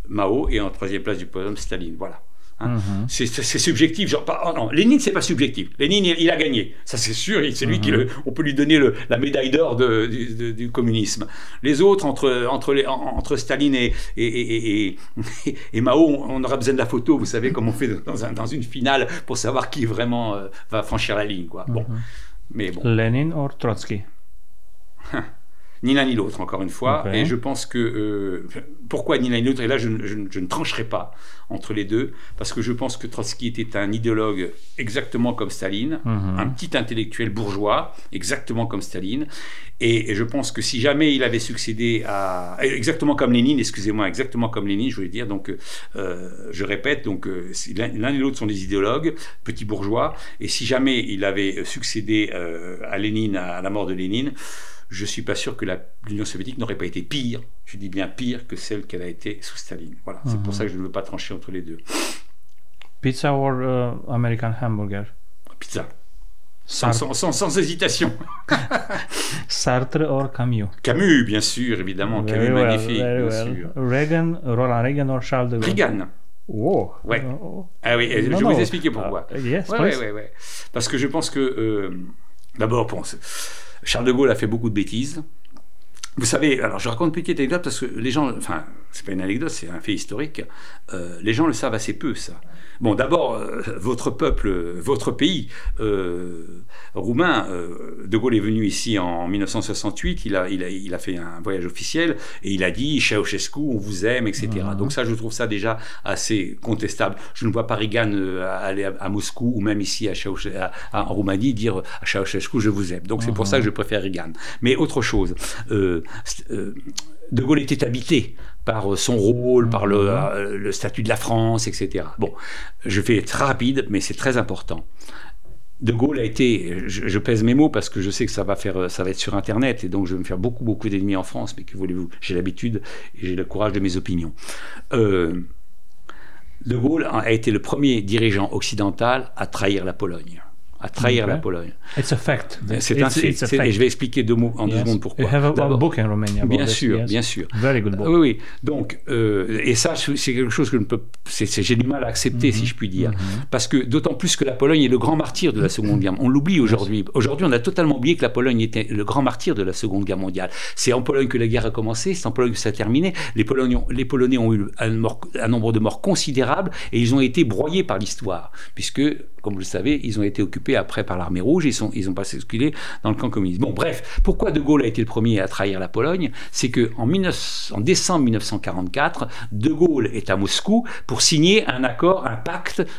Mao, et en troisième place du podium Staline, voilà. Hein. C'est subjectif, genre oh non, Lénine c'est pas subjectif. Lénine il a gagné, ça c'est sûr, c'est lui on peut lui donner la médaille d'or du communisme. Les autres entre Staline et Mao, on aura besoin de la photo, vous savez, comme on fait dans une finale pour savoir qui vraiment va franchir la ligne, quoi. Bon, mais bon. Lénine ou Trotsky? Ni l'un ni l'autre, encore une fois. Et je pense que... pourquoi ni l'un ni l'autre? Et là, je ne trancherai pas entre les deux, parce que je pense que Trotsky était un idéologue exactement comme Staline, un petit intellectuel bourgeois, exactement comme Staline. Et je pense que si jamais il avait succédé à... Exactement comme Lénine, excusez-moi, exactement comme Lénine, je voulais dire, donc je répète, donc l'un et l'autre sont des idéologues, petits bourgeois, et si jamais il avait succédé à Lénine, à la mort de Lénine, je ne suis pas sûr que l'Union soviétique n'aurait pas été pire, je dis bien pire, que celle qu'elle a été sous Staline. Voilà, c'est pour ça que je ne veux pas trancher entre les deux. Pizza or American hamburger? Pizza. Sans hésitation. Sartre or Camus? Camus, bien sûr, évidemment. Camus, magnifique, bien sûr. Ronald Reagan or Charles de Gaulle? Reagan. Wow. Ouais. Ah oui, je vais vous expliquer pourquoi. Yes, ouais. Parce que je pense que, d'abord, Charles de Gaulle a fait beaucoup de bêtises. Vous savez, alors je raconte une petite anecdote parce que les gens, enfin, c'est pas une anecdote, c'est un fait historique. Les gens le savent assez peu, ça. Bon, d'abord, votre peuple, votre pays roumain, De Gaulle est venu ici en 1968, il a fait un voyage officiel et il a dit Ceausescu, on vous aime, etc. Donc ça, je trouve ça déjà assez contestable. Je ne vois pas Reagan aller à Moscou ou même ici en Roumanie dire à Ceausescu, je vous aime. Donc c'est pour ça que je préfère Reagan. Mais autre chose, De Gaulle était habité par son rôle, par le statut de la France, etc. Bon, je fais très rapide, mais c'est très important. De Gaulle a été, je pèse mes mots parce que je sais que ça va être sur Internet et donc je vais me faire beaucoup d'ennemis en France, mais que voulez-vous, j'ai l'habitude et j'ai le courage de mes opinions. De Gaulle a été le premier dirigeant occidental à trahir la Pologne. La Pologne. It's a fact. C'est un fait. Et je vais expliquer deux secondes pourquoi. You have a book in Romania about bien sûr, this, yes. Bien sûr. Very good book. Oui. Donc, et ça, c'est quelque chose que je ne peux, j'ai du mal à accepter, si je puis dire, parce que d'autant plus que la Pologne est le grand martyr de la Seconde Guerre. On l'oublie aujourd'hui. Aujourd'hui, on a totalement oublié que la Pologne était le grand martyr de la Seconde Guerre mondiale. C'est en Pologne que la guerre a commencé, c'est en Pologne que ça a terminé. Les Polonais ont eu un nombre de morts considérable et ils ont été broyés par l'histoire, puisque, comme vous le savez, ils ont été occupés après par l'armée rouge, ils ont pas basculé dans le camp communiste. Bon, bref, pourquoi De Gaulle a été le premier à trahir la Pologne? C'est qu'en décembre 1944, De Gaulle est à Moscou pour signer un accord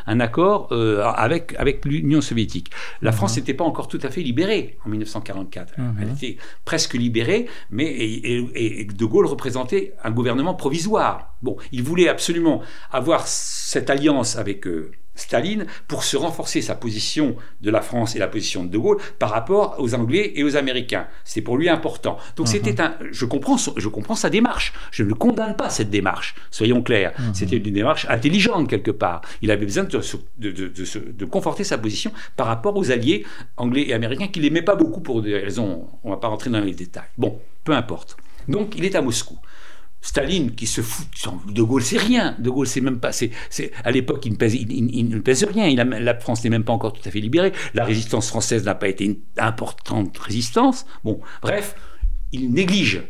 avec l'Union soviétique. La France n'était pas encore tout à fait libérée en 1944. Elle était presque libérée, mais et De Gaulle représentait un gouvernement provisoire. Bon, il voulait absolument avoir cette alliance avec Staline pour se renforcer sa position de la France et la position de Gaulle par rapport aux Anglais et aux Américains. C'est pour lui important. Donc je comprends sa démarche. Je ne condamne pas cette démarche. Soyons clairs. C'était une démarche intelligente quelque part. Il avait besoin de conforter sa position par rapport aux alliés anglais et américains qu'il n'aimait pas beaucoup pour des raisons. On ne va pas rentrer dans les détails. Bon, peu importe. Donc il est à Moscou. Staline qui se fout, De Gaulle c'est rien, De Gaulle c'est même pas, à l'époque il ne pèse rien, la France n'est même pas encore tout à fait libérée, la résistance française n'a pas été une importante résistance, bon, bref, il néglige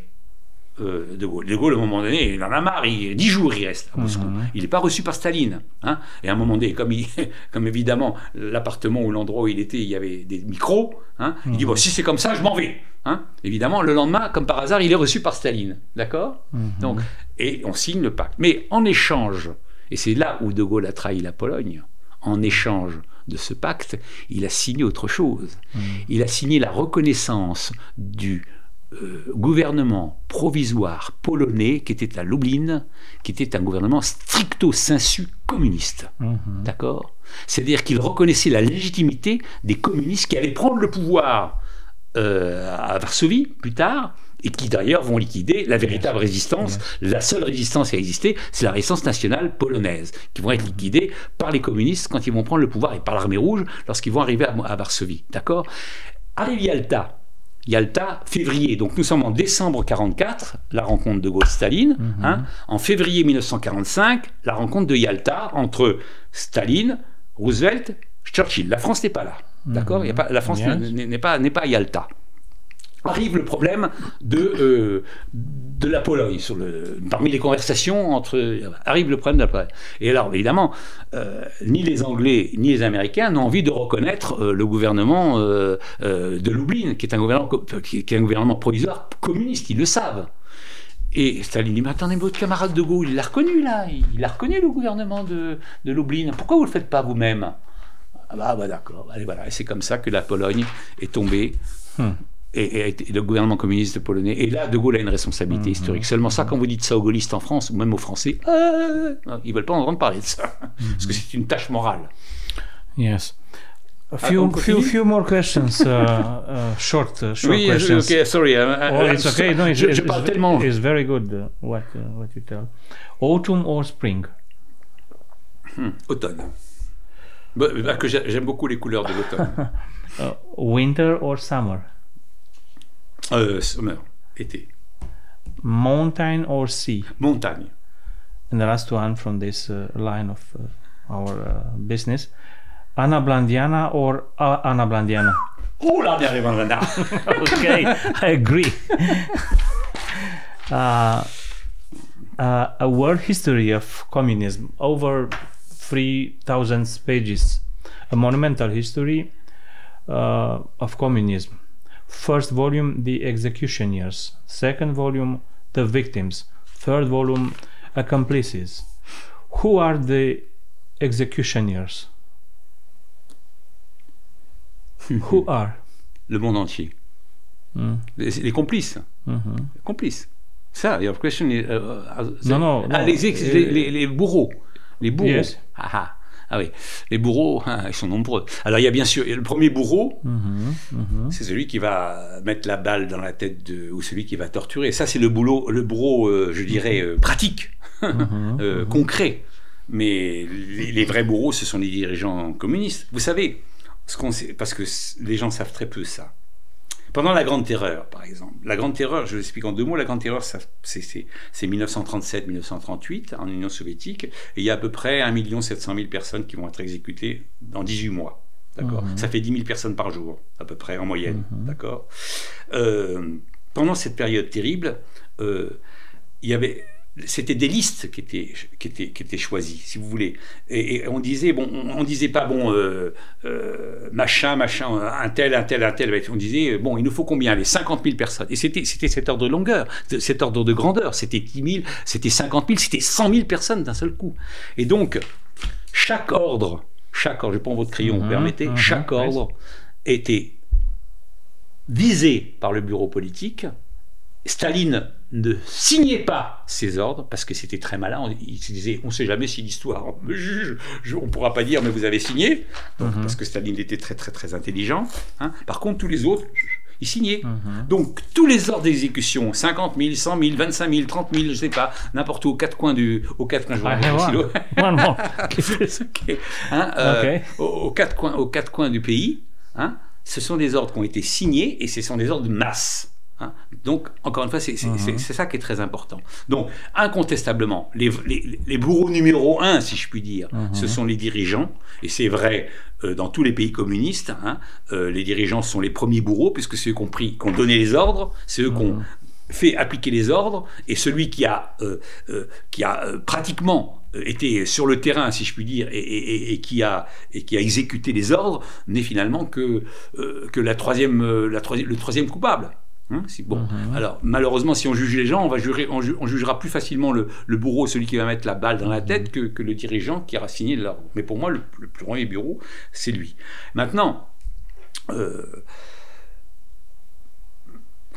De Gaulle. De Gaulle, à un moment donné, il en a marre, 10 jours il reste à Moscou. Il n'est pas reçu par Staline. Hein, et à un moment donné, comme évidemment, l'appartement ou l'endroit où il était, il y avait des micros, hein, il dit, bon, si c'est comme ça, je m'en vais. Hein. Évidemment, le lendemain, comme par hasard, il est reçu par Staline. D'accord ? Donc, et on signe le pacte. Mais en échange, et c'est là où De Gaulle a trahi la Pologne, en échange de ce pacte, il a signé autre chose. Il a signé la reconnaissance du gouvernement provisoire polonais qui était à Lublin, qui était un gouvernement stricto sensu communiste. D'accord ? C'est-à-dire qu'il reconnaissait la légitimité des communistes qui allaient prendre le pouvoir à Varsovie plus tard et qui d'ailleurs vont liquider la véritable résistance. La seule résistance qui a existé, c'est la résistance nationale polonaise, qui vont être liquidés par les communistes quand ils vont prendre le pouvoir et par l'armée rouge lorsqu'ils vont arriver à Varsovie. D'accord ? Arrive Yalta, février, donc nous sommes en décembre 1944, la rencontre de Gaulle-Staline. Hein, en février 1945, la rencontre de Yalta entre Staline, Roosevelt, Churchill. La France n'est pas là, d'accord ? La France n'est pas à Yalta. Arrive le problème de la Pologne. Parmi les conversations arrive le problème de la Pologne. Et alors, évidemment, ni les Anglais ni les Américains n'ont envie de reconnaître le gouvernement de Lublin, qui est un gouvernement provisoire communiste, ils le savent. Et Staline dit, mais attendez, votre camarade de Gaulle, il l'a reconnu là, il a reconnu le gouvernement de Lublin, pourquoi vous ne le faites pas vous-même ? Ah bah d'accord, allez voilà, et c'est comme ça que la Pologne est tombée. Et le gouvernement communiste polonais. Et là, De Gaulle a une responsabilité historique. Seulement ça, quand vous dites ça aux gaullistes en France, ou même aux Français, ils ne veulent pas entendre parler de ça. Parce que c'est une tâche morale. Yes. A few more questions. Short questions. Okay, sorry. It's okay. No, je parle tellement. It's very good what you tell. Autumn or spring? Automne. Que j'aime beaucoup les couleurs de l'automne. Winter or summer? Summer, été. Mountain or sea? Montagne. And the last one from this line of our business. Anna Blandiana or Anna Blandiana? Oh là, Blandiana. Okay, I agree. A world history of communism, over 3,000 pages. A monumental history of communism. First volume, The Executioners. Second volume, The Victims. Third volume, Accomplices. Who are the executioners? Who are? Le monde entier. Les complices. Les complices. Ça, your question is... no. Les bourreaux. Les bourreaux. Yes. Ah. Ah oui, les bourreaux, hein, ils sont nombreux. Alors il y a bien sûr le premier bourreau, c'est celui qui va mettre la balle dans la tête ou celui qui va torturer. Ça c'est le bourreau, je dirais, pratique, concret. Mais les vrais bourreaux, ce sont les dirigeants communistes. Vous savez, parce que les gens savent très peu ça. Pendant la Grande Terreur, par exemple. La Grande Terreur, je l'explique en 2 mots, la Grande Terreur, c'est 1937-1938 en Union soviétique, et il y a à peu près 1 700 000 personnes qui vont être exécutées dans 18 mois. D'accord. Ça fait 10 000 personnes par jour, à peu près, en moyenne. D'accord. Pendant cette période terrible, c'était des listes qui étaient choisies, si vous voulez. Et on disait, on disait pas, machin, un tel. On disait, il nous faut combien? Les 50 000 personnes. Et c'était cet ordre de longueur, cet ordre de grandeur. C'était 10 000, c'était 50 000, c'était 100 000 personnes d'un seul coup. Et donc, chaque ordre, je vais prendre votre crayon, vous permettez, chaque ordre était visé par le bureau politique. Staline ne signait pas ces ordres parce que c'était très malin. Il se disait, on ne sait jamais si l'histoire me juge, on ne pourra pas dire, mais vous avez signé. Donc, parce que Staline était très très très intelligent. Hein. Par contre, tous les autres, ils signaient. Donc, tous les ordres d'exécution, 50 000, 100 000, 25 000, 30 000, je ne sais pas, n'importe où, aux quatre coins je vous aux quatre coins du pays, hein, ce sont des ordres qui ont été signés et ce sont des ordres de masse. Hein. Donc, encore une fois, c'est ça qui est très important. Donc, incontestablement, les bourreaux numéro 1, si je puis dire, ce sont les dirigeants, et c'est vrai dans tous les pays communistes, hein, les dirigeants sont les premiers bourreaux, puisque c'est eux qui ont donné les ordres, c'est eux qui ont fait appliquer les ordres, et celui qui a pratiquement été sur le terrain, si je puis dire, et qui a exécuté les ordres, n'est finalement que le troisième coupable. Bon. Alors, malheureusement, si on juge les gens, on jugera plus facilement le bourreau, celui qui va mettre la balle dans la tête, que le dirigeant qui aura signé l'ordre. Mais pour moi, le plus premier bureau, c'est lui. Maintenant,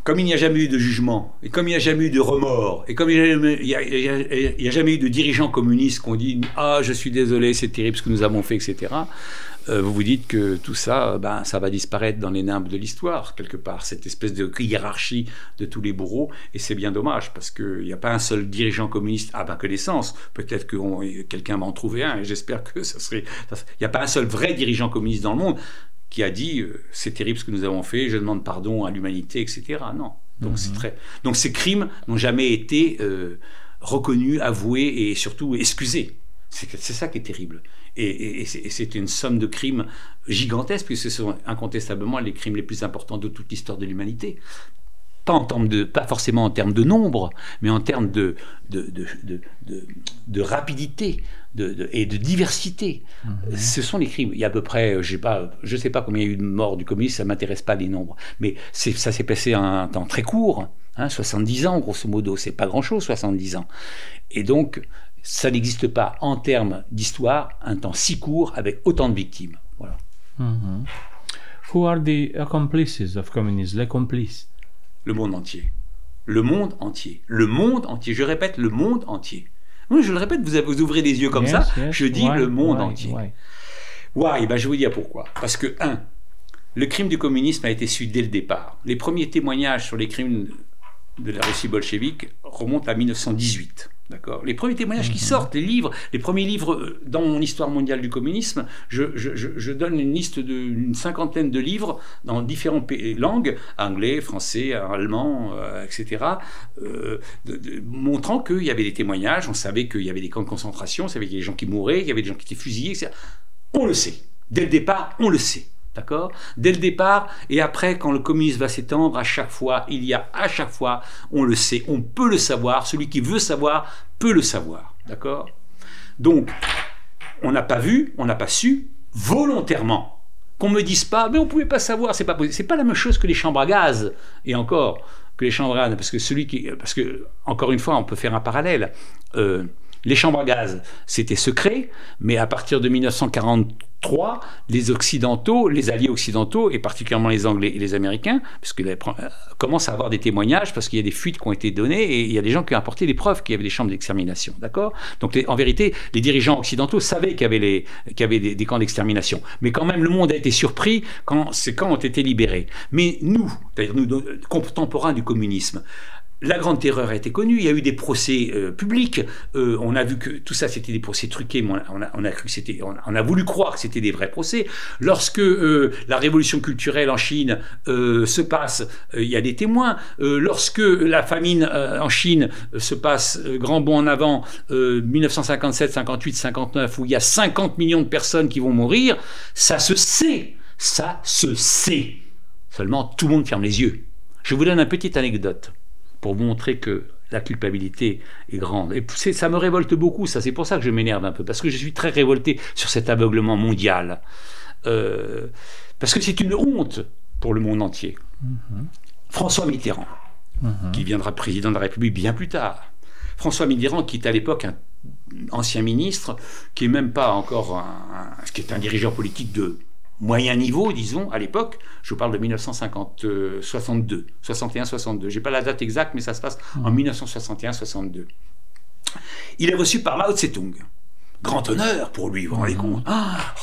comme il n'y a jamais eu de jugement, et comme il n'y a jamais eu de remords, et comme il n'y a jamais eu de dirigeants communistes qui ont dit « Ah, je suis désolé, c'est terrible ce que nous avons fait, etc. » vous vous dites que tout ça, ça va disparaître dans les nimbes de l'histoire, quelque part, cette espèce de hiérarchie de tous les bourreaux, et c'est bien dommage, parce qu'il n'y a pas un seul dirigeant communiste à ma connaissance, peut-être que quelqu'un va en trouver un, et j'espère que ça serait... Il n'y a pas un seul vrai dirigeant communiste dans le monde qui a dit c'est terrible ce que nous avons fait, je demande pardon à l'humanité, etc. Non. Donc, Donc ces crimes n'ont jamais été reconnus, avoués et surtout excusés. C'est ça qui est terrible. Et c'est une somme de crimes gigantesques, puisque ce sont incontestablement les crimes les plus importants de toute l'histoire de l'humanité. Pas forcément en termes de nombre, mais en termes de rapidité et de diversité. Ce sont les crimes. Il y a à peu près, je ne sais pas combien il y a eu de morts du communisme, ça ne m'intéresse pas les nombres, mais ça s'est passé en un temps très court, 70 ans grosso modo, c'est pas grand-chose 70 ans. Et donc, ça n'existe pas en termes d'histoire, un temps si court avec autant de victimes. Voilà. Who are the accomplices of communism? Les complices? Le monde entier. Le monde entier. Le monde entier. Je répète, le monde entier. Oui, je le répète, vous ouvrez les yeux comme ça, je dis le monde entier. Why? Je vais vous dire pourquoi. Parce que, le crime du communisme a été su dès le départ. Les premiers témoignages sur les crimes de la Russie bolchevique remontent à 1918. D'accord. Les premiers témoignages qui sortent, les premiers livres dans mon histoire mondiale du communisme, je donne une liste d'une 50aine de livres dans différentes langues, anglais, français, allemand, etc., montrant qu'il y avait des témoignages, on savait qu'il y avait des camps de concentration, on savait qu'il y avait des gens qui mouraient, qu'il y avait des gens qui étaient fusillés, etc. On le sait. Dès le départ, on le sait. D'accord? Dès le départ, et après, quand le communisme va s'étendre, à chaque fois, on le sait, on peut le savoir, celui qui veut savoir peut le savoir. D'accord? Donc, on n'a pas vu, on n'a pas su, volontairement. Qu'on me dise pas, mais on ne pouvait pas savoir, c'est pas possible. C'est pas la même chose que les chambres à gaz, et encore, que les chambres à gaz, parce que encore une fois, on peut faire un parallèle. Les chambres à gaz, c'était secret, mais à partir de 1943, les Occidentaux, les alliés occidentaux, et particulièrement les Anglais et les Américains, parce que commencent à avoir des témoignages, parce qu'il y a des fuites qui ont été données, et il y a des gens qui ont apporté des preuves qu'il y avait des chambres d'extermination, d'accord? Donc en vérité, les dirigeants occidentaux savaient qu'il y avait des camps d'extermination, mais quand même le monde a été surpris quand ces camps ont été libérés. Mais nous, c'est-à-dire nous, contemporains du communisme, la Grande Terreur a été connue, il y a eu des procès publics, on a vu que tout ça c'était des procès truqués, mais on a cru que c'était, on a voulu croire que c'était des vrais procès. Lorsque la révolution culturelle en Chine se passe, il y a des témoins. Lorsque la famine en Chine se passe, grand bond en avant, 1957, 58, 59, où il y a 50 millions de personnes qui vont mourir, ça se sait, ça se sait. Seulement tout le monde ferme les yeux. Je vous donne une petite anecdote pour vous montrer que la culpabilité est grande. Et ça me révolte beaucoup, ça. C'est pour ça que je m'énerve un peu, parce que je suis très révolté sur cet aveuglement mondial. Parce que c'est une honte pour le monde entier. François Mitterrand, qui viendra président de la République bien plus tard. François Mitterrand, qui est à l'époque un ancien ministre, qui est même pas encore qui est un dirigeant politique de moyen niveau, disons, à l'époque. Je vous parle de 1962, 61-62. Je n'ai pas la date exacte, mais ça se passe en 1961-62. Il est reçu par Mao Tse-tung. Grand honneur pour lui, vous vous rendez compte?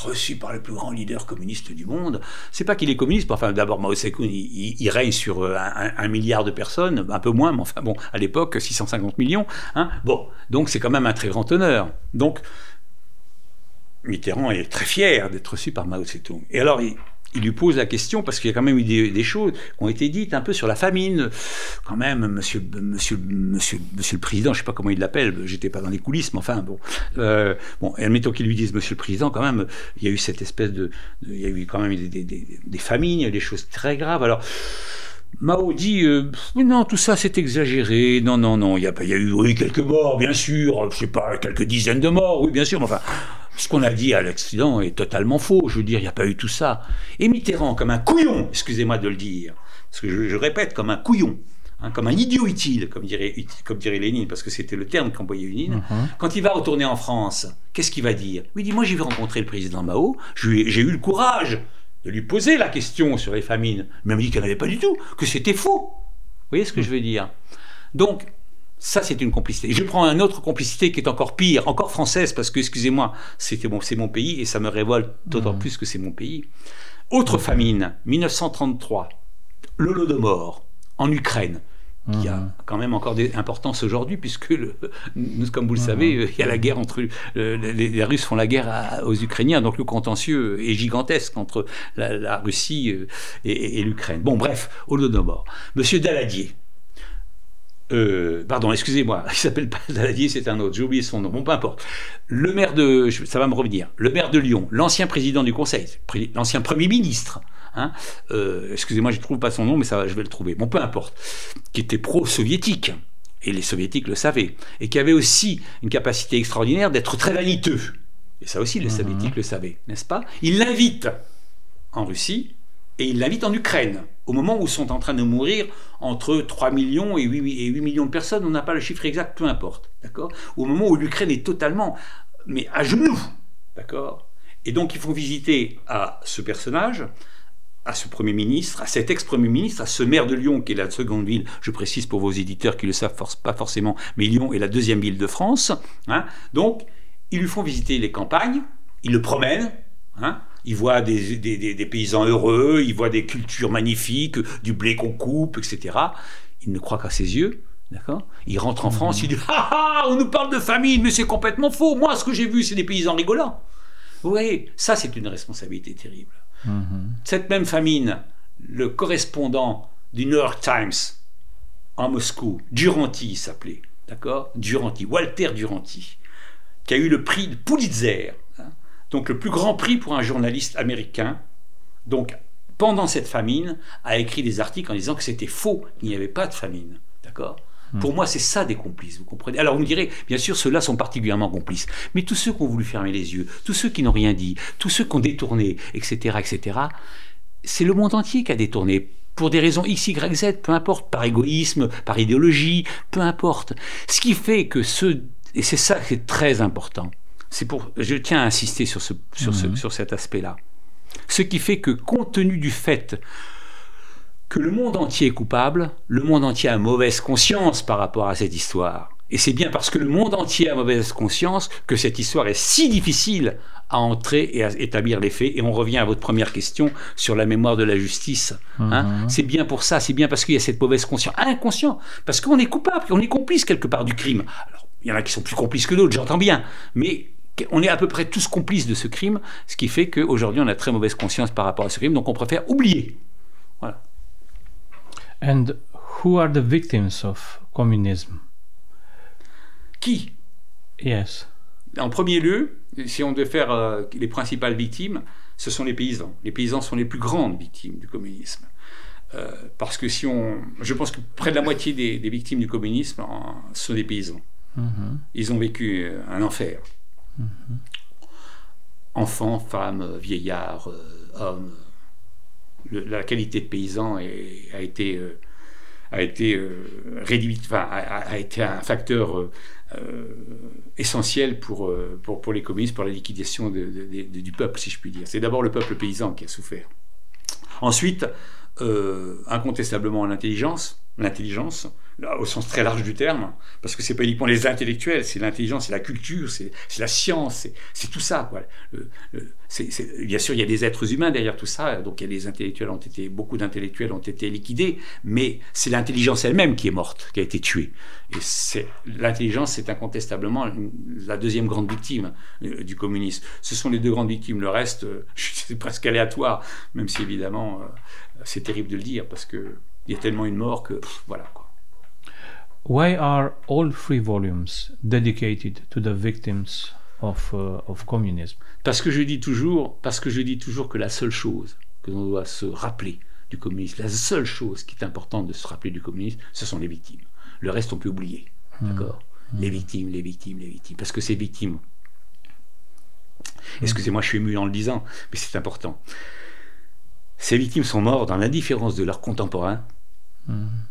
Reçu par le plus grand leader communiste du monde. C'est pas qu'il est communiste, enfin d'abord Mao Tse-tung, il règne sur un milliard de personnes, un peu moins, mais enfin bon, à l'époque, 650 millions. Hein. Bon, donc c'est quand même un très grand honneur. Donc, Mitterrand est très fier d'être reçu par Mao Tse-tung. Et alors, il lui pose la question, parce qu'il y a quand même eu des choses qui ont été dites un peu sur la famine. Quand même, monsieur le Président, je ne sais pas comment il l'appelle, j'étais pas dans les coulisses, mais enfin, bon, admettons qu'il lui dise Monsieur le Président, quand même, il y a eu cette espèce il y a eu quand même des famines, il y a eu des choses très graves. Alors, Mao dit non, tout ça c'est exagéré, non, il y a eu oui, quelques morts, bien sûr, je sais pas, quelques dizaines de morts, oui, bien sûr, mais enfin, ce qu'on a dit à l'Occident est totalement faux, je veux dire, il n'y a pas eu tout ça. Et Mitterrand, comme un couillon, excusez-moi de le dire, parce que je répète, comme un couillon, hein, comme un idiot utile, comme dirait Lénine, parce que c'était le terme qu'employait Lénine, quand il va retourner en France, qu'est-ce qu'il va dire? Il dit, moi j'ai vu rencontrer le président Mao, j'ai eu le courage de lui poser la question sur les famines, mais il m'a dit qu'il n'y en avait pas du tout, que c'était faux. Vous voyez ce que je veux dire? Donc, ça c'est une complicité. Je prends une autre complicité qui est encore pire, encore française, parce que, excusez-moi, c'est mon pays, et ça me révolte d'autant plus que c'est mon pays. Autre famine, 1933, l'Holodomor, en Ukraine, qui a quand même encore des importances aujourd'hui, puisque, comme vous le savez, il y a la guerre entre... les Russes font la guerre aux Ukrainiens, donc le contentieux est gigantesque entre la Russie et l'Ukraine. Bon, bref, Holodomor. Monsieur Daladier, pardon, excusez-moi, il s'appelle pas Daladier, c'est un autre, j'ai oublié son nom, bon, peu importe. Le maire de... ça va me revenir. Le maire de Lyon, l'ancien président du Conseil, l'ancien Premier ministre, hein, excusez-moi, je ne trouve pas son nom, mais ça, je vais le trouver. Bon, peu importe. Qui était pro-soviétique, et les soviétiques le savaient, et qui avait aussi une capacité extraordinaire d'être très vaniteux. Et ça aussi, les soviétiques le savaient, n'est-ce pas? Il l'invite en Russie, et il l'invite en Ukraine, au moment où sont en train de mourir entre 3 millions et 8 millions de personnes, on n'a pas le chiffre exact, peu importe, d'accord? Au moment où l'Ukraine est totalement, mais à genoux, d'accord? Et donc, ils font visiter à ce personnage, à ce Premier ministre, à cet ex-Premier ministre, à ce maire de Lyon, qui est la seconde ville, je précise pour vos éditeurs qui ne le savent pas forcément, mais Lyon est la deuxième ville de France. Hein. Donc, ils lui font visiter les campagnes, ils le promènent, hein. Il voit des paysans heureux, il voit des cultures magnifiques, du blé qu'on coupe, etc. Il ne croit qu'à ses yeux. D'accord? Il rentre en France, il dit « Ah ah, on nous parle de famine, mais c'est complètement faux. Moi, ce que j'ai vu, c'est des paysans rigolants. » Vous voyez, ça, c'est une responsabilité terrible. Cette même famine, le correspondant du New York Times en Moscou, Duranty s'appelait, d'accord? Duranty, Walter Duranty, qui a eu le prix de Pulitzer, hein, donc le plus grand prix pour un journaliste américain, donc pendant cette famine, a écrit des articles en disant que c'était faux, il n'y avait pas de famine, d'accord? Pour moi, c'est ça des complices, vous comprenez? Alors vous me direz, bien sûr, ceux-là sont particulièrement complices, mais tous ceux qui ont voulu fermer les yeux, tous ceux qui n'ont rien dit, tous ceux qui ont détourné, etc., c'est le monde entier qui a détourné, pour des raisons X, Y, Z, peu importe, par égoïsme, par idéologie, peu importe. Ce qui fait que Et c'est ça qui est très important. Je tiens à insister sur cet aspect-là. Ce qui fait que, compte tenu du fait que le monde entier est coupable, le monde entier a mauvaise conscience par rapport à cette histoire. Et c'est bien parce que le monde entier a mauvaise conscience que cette histoire est si difficile à entrer et à établir les faits. Et on revient à votre première question sur la mémoire de la justice. C'est bien pour ça, c'est bien parce qu'il y a cette mauvaise conscience. Inconscient, parce qu'on est coupable, on est complice quelque part du crime. Alors, il y en a qui sont plus complices que d'autres, j'entends bien. Mais on est à peu près tous complices de ce crime, ce qui fait qu'aujourd'hui, on a très mauvaise conscience par rapport à ce crime, donc on préfère oublier. Voilà. And who are the victims of communism? Qui? Yes. En premier lieu, si on devait faire les principales victimes, ce sont les paysans. Les paysans sont les plus grandes victimes du communisme. Parce que je pense que près de la moitié des victimes du communisme sont des paysans. Ils ont vécu un enfer. Enfants, femmes, vieillards, hommes. La qualité de paysan a été réduite, a été un facteur essentiel pour les communistes, pour la liquidation du peuple, si je puis dire. C'est d'abord le peuple paysan qui a souffert. Ensuite, incontestablement l'intelligence, au sens très large du terme, parce que c'est pas uniquement les intellectuels, c'est l'intelligence, c'est la culture, c'est la science, c'est tout ça, quoi. Bien sûr, il y a des êtres humains derrière tout ça, donc beaucoup d'intellectuels ont été liquidés, mais c'est l'intelligence elle-même qui est morte, qui a été tuée. Et l'intelligence, c'est incontestablement la deuxième grande victime du communisme. Ce sont les deux grandes victimes. Le reste, c'est presque aléatoire, même si évidemment, c'est terrible de le dire, parce qu'il y a tellement une mort que, voilà, quoi. Why are all 3 volumes dedicated to the victims of communism? Parce que je dis toujours que la seule chose que l'on doit se rappeler du communisme, la seule chose qui est importante de se rappeler du communisme, ce sont les victimes. Le reste, on peut oublier. D'accord ? Les victimes. Parce que ces victimes, excusez-moi, je suis ému en le disant, mais c'est important. Ces victimes sont mortes dans l'indifférence de leurs contemporains.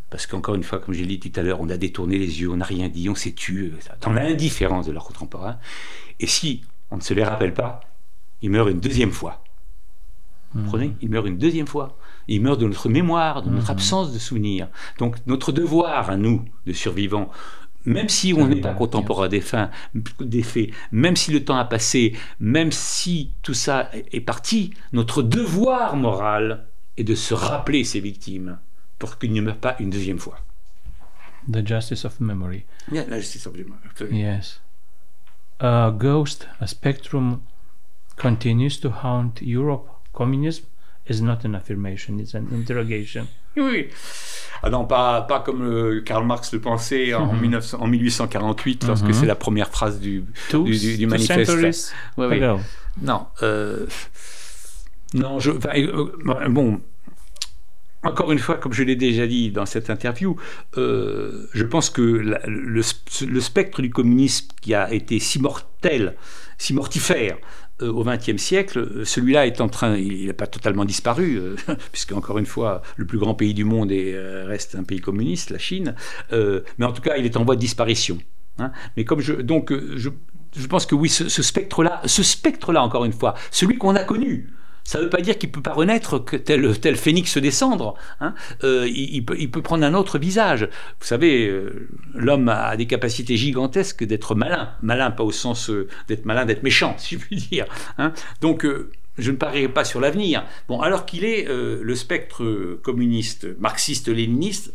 Parce qu'encore une fois, comme j'ai dit tout à l'heure, on a détourné les yeux, on n'a rien dit, on s'est tué, dans l'indifférence de leurs contemporains. Et si on ne se les rappelle pas, ils meurent une deuxième fois. Vous comprenez ? Ils meurent une deuxième fois. Ils meurent de notre mémoire, de notre absence de souvenir. Donc notre devoir à nous, de survivants, même si on n'est pas contemporain des faits, même si le temps a passé, même si tout ça est parti, notre devoir moral est de se rappeler ces victimes, pour qu'ils ne meurent pas une deuxième fois. The justice of memory. Yeah, la justice of memory. Yes. A ghost, a spectrum continues to haunt Europe. Communism is not an affirmation, it's an interrogation. Oui. Ah non, pas comme Karl Marx le pensait en 1848, lorsque c'est la première phrase du manifeste. Oui. Non. Non, bon. Encore une fois, comme je l'ai déjà dit dans cette interview, je pense que le spectre du communisme qui a été si mortel, si mortifère au XXe siècle, celui-là il n'a pas totalement disparu, puisque encore une fois, le plus grand pays du monde reste un pays communiste, la Chine, mais en tout cas, il est en voie de disparition. Hein. Mais comme je pense que oui, ce spectre-là, encore une fois, celui qu'on a connu. Ça ne veut pas dire qu'il ne peut pas renaître que tel phénix se descendre. Hein. Il peut prendre un autre visage. Vous savez, l'homme a des capacités gigantesques d'être malin. Malin, pas au sens d'être malin, d'être méchant, si je puis dire. Hein. Donc, je ne parierai pas sur l'avenir. Bon, alors qu'il est le spectre communiste, marxiste-léniniste,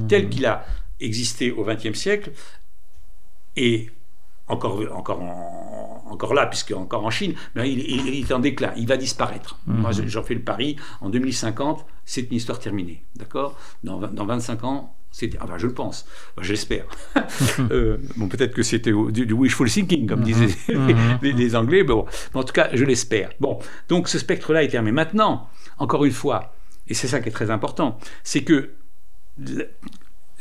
tel qu'il a existé au XXe siècle, et encore là, puisque encore en Chine, mais il est en déclin, il va disparaître. Moi, j'en fais le pari, en 2050, c'est une histoire terminée, d'accord ? Dans 25 ans, enfin, je le pense, j'espère. Bon, peut-être que c'était du wishful thinking, comme disaient les Anglais, mais bon, en tout cas, je l'espère. Bon, donc ce spectre-là est terminé. Maintenant, encore une fois, et c'est ça qui est très important, c'est que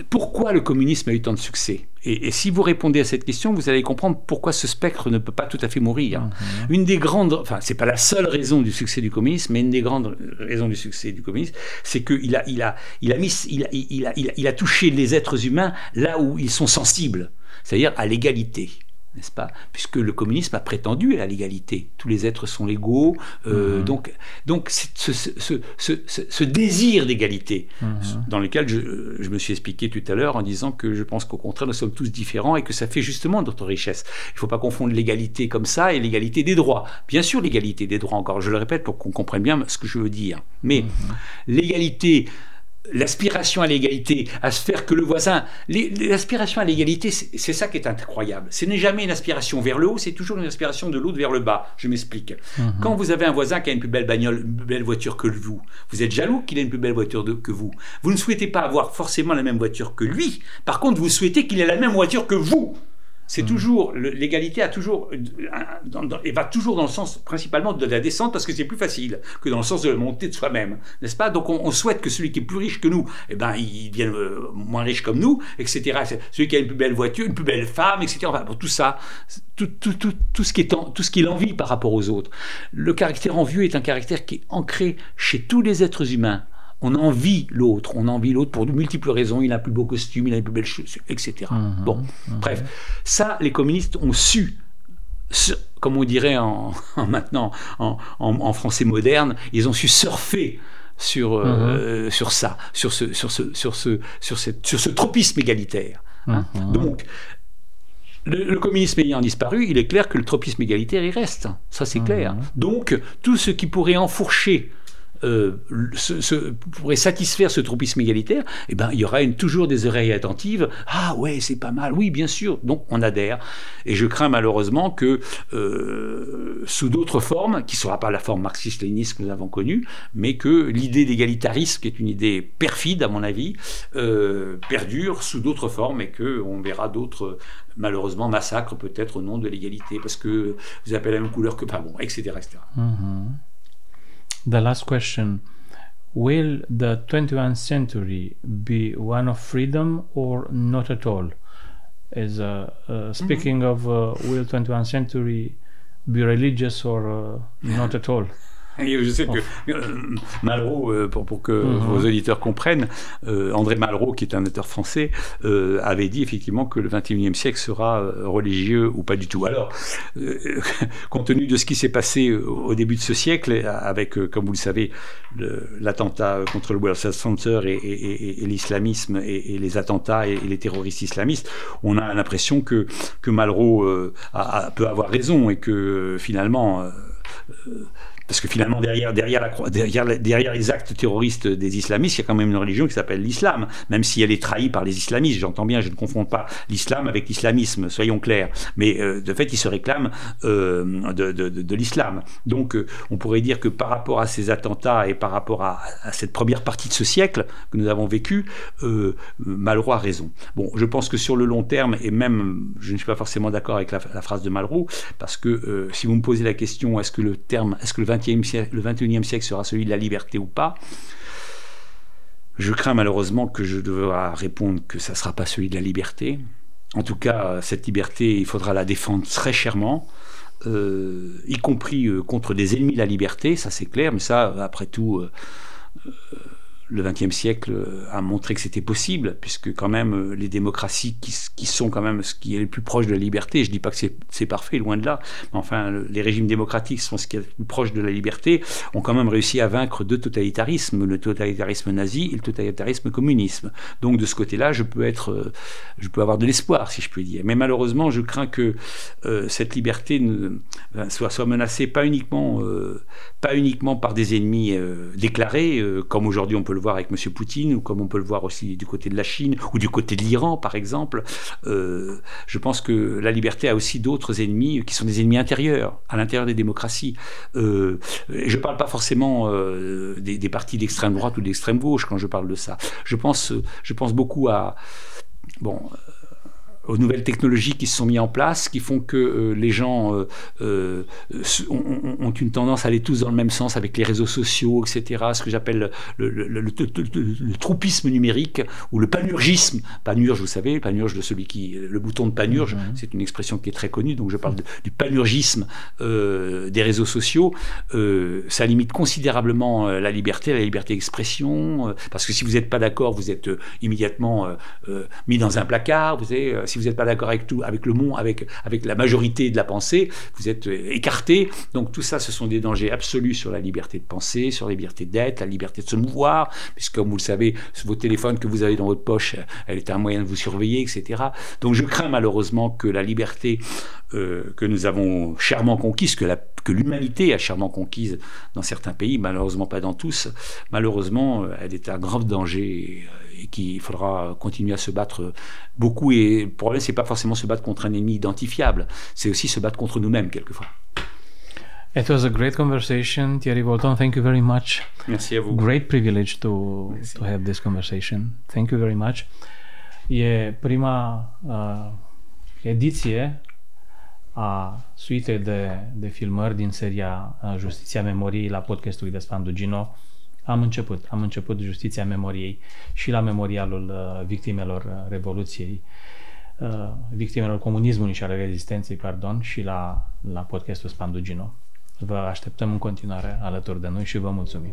pourquoi le communisme a eu tant de succès? Et si vous répondez à cette question, vous allez comprendre pourquoi ce spectre ne peut pas tout à fait mourir. Une des grandes, enfin, c'est pas la seule raison du succès du communisme, mais une des grandes raisons du succès du communisme, c'est qu'il a touché les êtres humains là où ils sont sensibles, c'est-à-dire à l'égalité. N'est-ce pas? Puisque le communisme a prétendu à l'égalité. Tous les êtres sont égaux. Donc ce désir d'égalité, dans lequel je me suis expliqué tout à l'heure en disant que je pense qu'au contraire, nous sommes tous différents et que ça fait justement notre richesse. Il ne faut pas confondre l'égalité comme ça et l'égalité des droits. Bien sûr, l'égalité des droits, encore, je le répète pour qu'on comprenne bien ce que je veux dire. Mais l'égalité... L'aspiration à l'égalité, à se faire que le voisin... L'aspiration à l'égalité, c'est ça qui est incroyable. Ce n'est jamais une aspiration vers le haut, c'est toujours une aspiration de l'autre vers le bas. Je m'explique. Quand vous avez un voisin qui a une plus belle bagnole, une plus belle voiture que vous, vous êtes jaloux qu'il ait une plus belle voiture que vous. Vous ne souhaitez pas avoir forcément la même voiture que lui. Par contre, vous souhaitez qu'il ait la même voiture que vous. C'est toujours, l'égalité a toujours, et va toujours dans le sens principalement de la descente parce que c'est plus facile que dans le sens de la montée de soi-même, n'est-ce pas? Donc on souhaite que celui qui est plus riche que nous, eh ben, il devienne moins riche comme nous, etc. Celui qui a une plus belle voiture, une plus belle femme, etc. Enfin, pour tout ça, tout ce qui est l'envie par rapport aux autres. Le caractère envieux est un caractère qui est ancré chez tous les êtres humains. On envie l'autre pour de multiples raisons. Il a un plus beau costume, il a une plus belle chaussure, etc. Bon, bref, ça, les communistes ont su, comme on dirait maintenant en français moderne, ils ont su surfer sur ça, sur ce tropisme égalitaire. Donc, le communisme ayant disparu, il est clair que le tropisme égalitaire, il reste. Ça, c'est clair. Donc, tout ce qui pourrait enfourcher pourrait satisfaire ce tropisme égalitaire, eh ben, il y aura toujours des oreilles attentives. Ah ouais, c'est pas mal, oui, bien sûr. Donc on adhère. Et je crains malheureusement que sous d'autres formes, qui ne sera pas la forme marxiste-léniniste que nous avons connue, mais que l'idée d'égalitarisme, qui est une idée perfide à mon avis, perdure sous d'autres formes et qu'on verra d'autres, malheureusement, massacres peut-être au nom de l'égalité, parce que vous appelez la même couleur que pas bon, etc. etc. The last question, will the 21st century be one of freedom or not at all? Speaking of will 21st century be religious or not at all? Je sais que Malraux, pour que vos auditeurs comprennent, André Malraux, qui est un auteur français, avait dit effectivement que le XXIe siècle sera religieux ou pas du tout. Alors, compte tenu de ce qui s'est passé au début de ce siècle, avec, comme vous le savez, l'attentat contre le World Trade Center et l'islamisme et les attentats et les terroristes islamistes, on a l'impression que Malraux peut avoir raison et que finalement... parce que finalement, derrière les actes terroristes des islamistes, il y a quand même une religion qui s'appelle l'islam, même si elle est trahie par les islamistes. J'entends bien, je ne confonds pas l'islam avec l'islamisme, soyons clairs. Mais de fait, ils se réclament de l'islam. Donc, on pourrait dire que par rapport à ces attentats et par rapport à cette première partie de ce siècle que nous avons vécu, Malraux a raison. Bon, je pense que sur le long terme, et même, je ne suis pas forcément d'accord avec la phrase de Malraux, parce que si vous me posez la question, est-ce que le 21e siècle sera celui de la liberté ou pas, je crains malheureusement que je devrais répondre que ça ne sera pas celui de la liberté. En tout cas, cette liberté, il faudra la défendre très chèrement, y compris contre des ennemis de la liberté, ça c'est clair, mais ça, après tout... le XXe siècle a montré que c'était possible, puisque quand même les démocraties qui sont quand même ce qui est le plus proche de la liberté, je ne dis pas que c'est parfait, loin de là, mais enfin les régimes démocratiques sont ce qui est le plus proche de la liberté, ont quand même réussi à vaincre deux totalitarismes, le totalitarisme nazi et le totalitarisme communisme. Donc de ce côté-là, je peux avoir de l'espoir, si je puis dire. Mais malheureusement, je crains que cette liberté soit menacée pas uniquement par des ennemis déclarés, comme aujourd'hui on peut le voir avec M. Poutine, ou comme on peut le voir aussi du côté de la Chine, ou du côté de l'Iran, par exemple. Je pense que la liberté a aussi d'autres ennemis qui sont des ennemis intérieurs, à l'intérieur des démocraties. Je ne parle pas forcément des partis d'extrême droite ou d'extrême gauche quand je parle de ça. Je pense beaucoup à... aux nouvelles technologies qui se sont mises en place, qui font que les gens ont une tendance à aller tous dans le même sens avec les réseaux sociaux, etc. Ce que j'appelle le troupisme numérique ou le panurgisme. Panurge, vous savez, panurge de celui qui... Le bouton de panurge, c'est une expression qui est très connue, donc je parle du panurgisme des réseaux sociaux. Ça limite considérablement la liberté d'expression, parce que si vous n'êtes pas d'accord, vous êtes immédiatement mis dans un placard. Vous savez, si vous n'êtes pas d'accord avec tout, avec le monde, avec la majorité de la pensée, vous êtes écarté. Donc tout ça, ce sont des dangers absolus sur la liberté de penser, sur la liberté d'être, la liberté de se mouvoir, puisque comme vous le savez, vos téléphones que vous avez dans votre poche, elle est un moyen de vous surveiller, etc. Donc je crains malheureusement que la liberté que nous avons chèrement conquise, que l'humanité a chèrement conquise dans certains pays, malheureusement pas dans tous, malheureusement elle est un grave danger et qu'il faudra continuer à se battre beaucoup. Et le problème, c'est pas forcément se battre contre un ennemi identifiable, c'est aussi se battre contre nous-mêmes quelquefois. It was a great conversation, Thierry Bolton. Thank you very much. Merci à vous. Great privilege to have this conversation. Thank you very much. E prima ediție a suitei de filmări din seria Justiția Memoriei la podcastul de Spandugino. Am început Justiția Memoriei și la memorialul victimelor Revoluției, victimelor comunismului și ale rezistenței, pardon, și la podcastul Spandugino. Vă așteptăm în continuare alături de noi și vă mulțumim.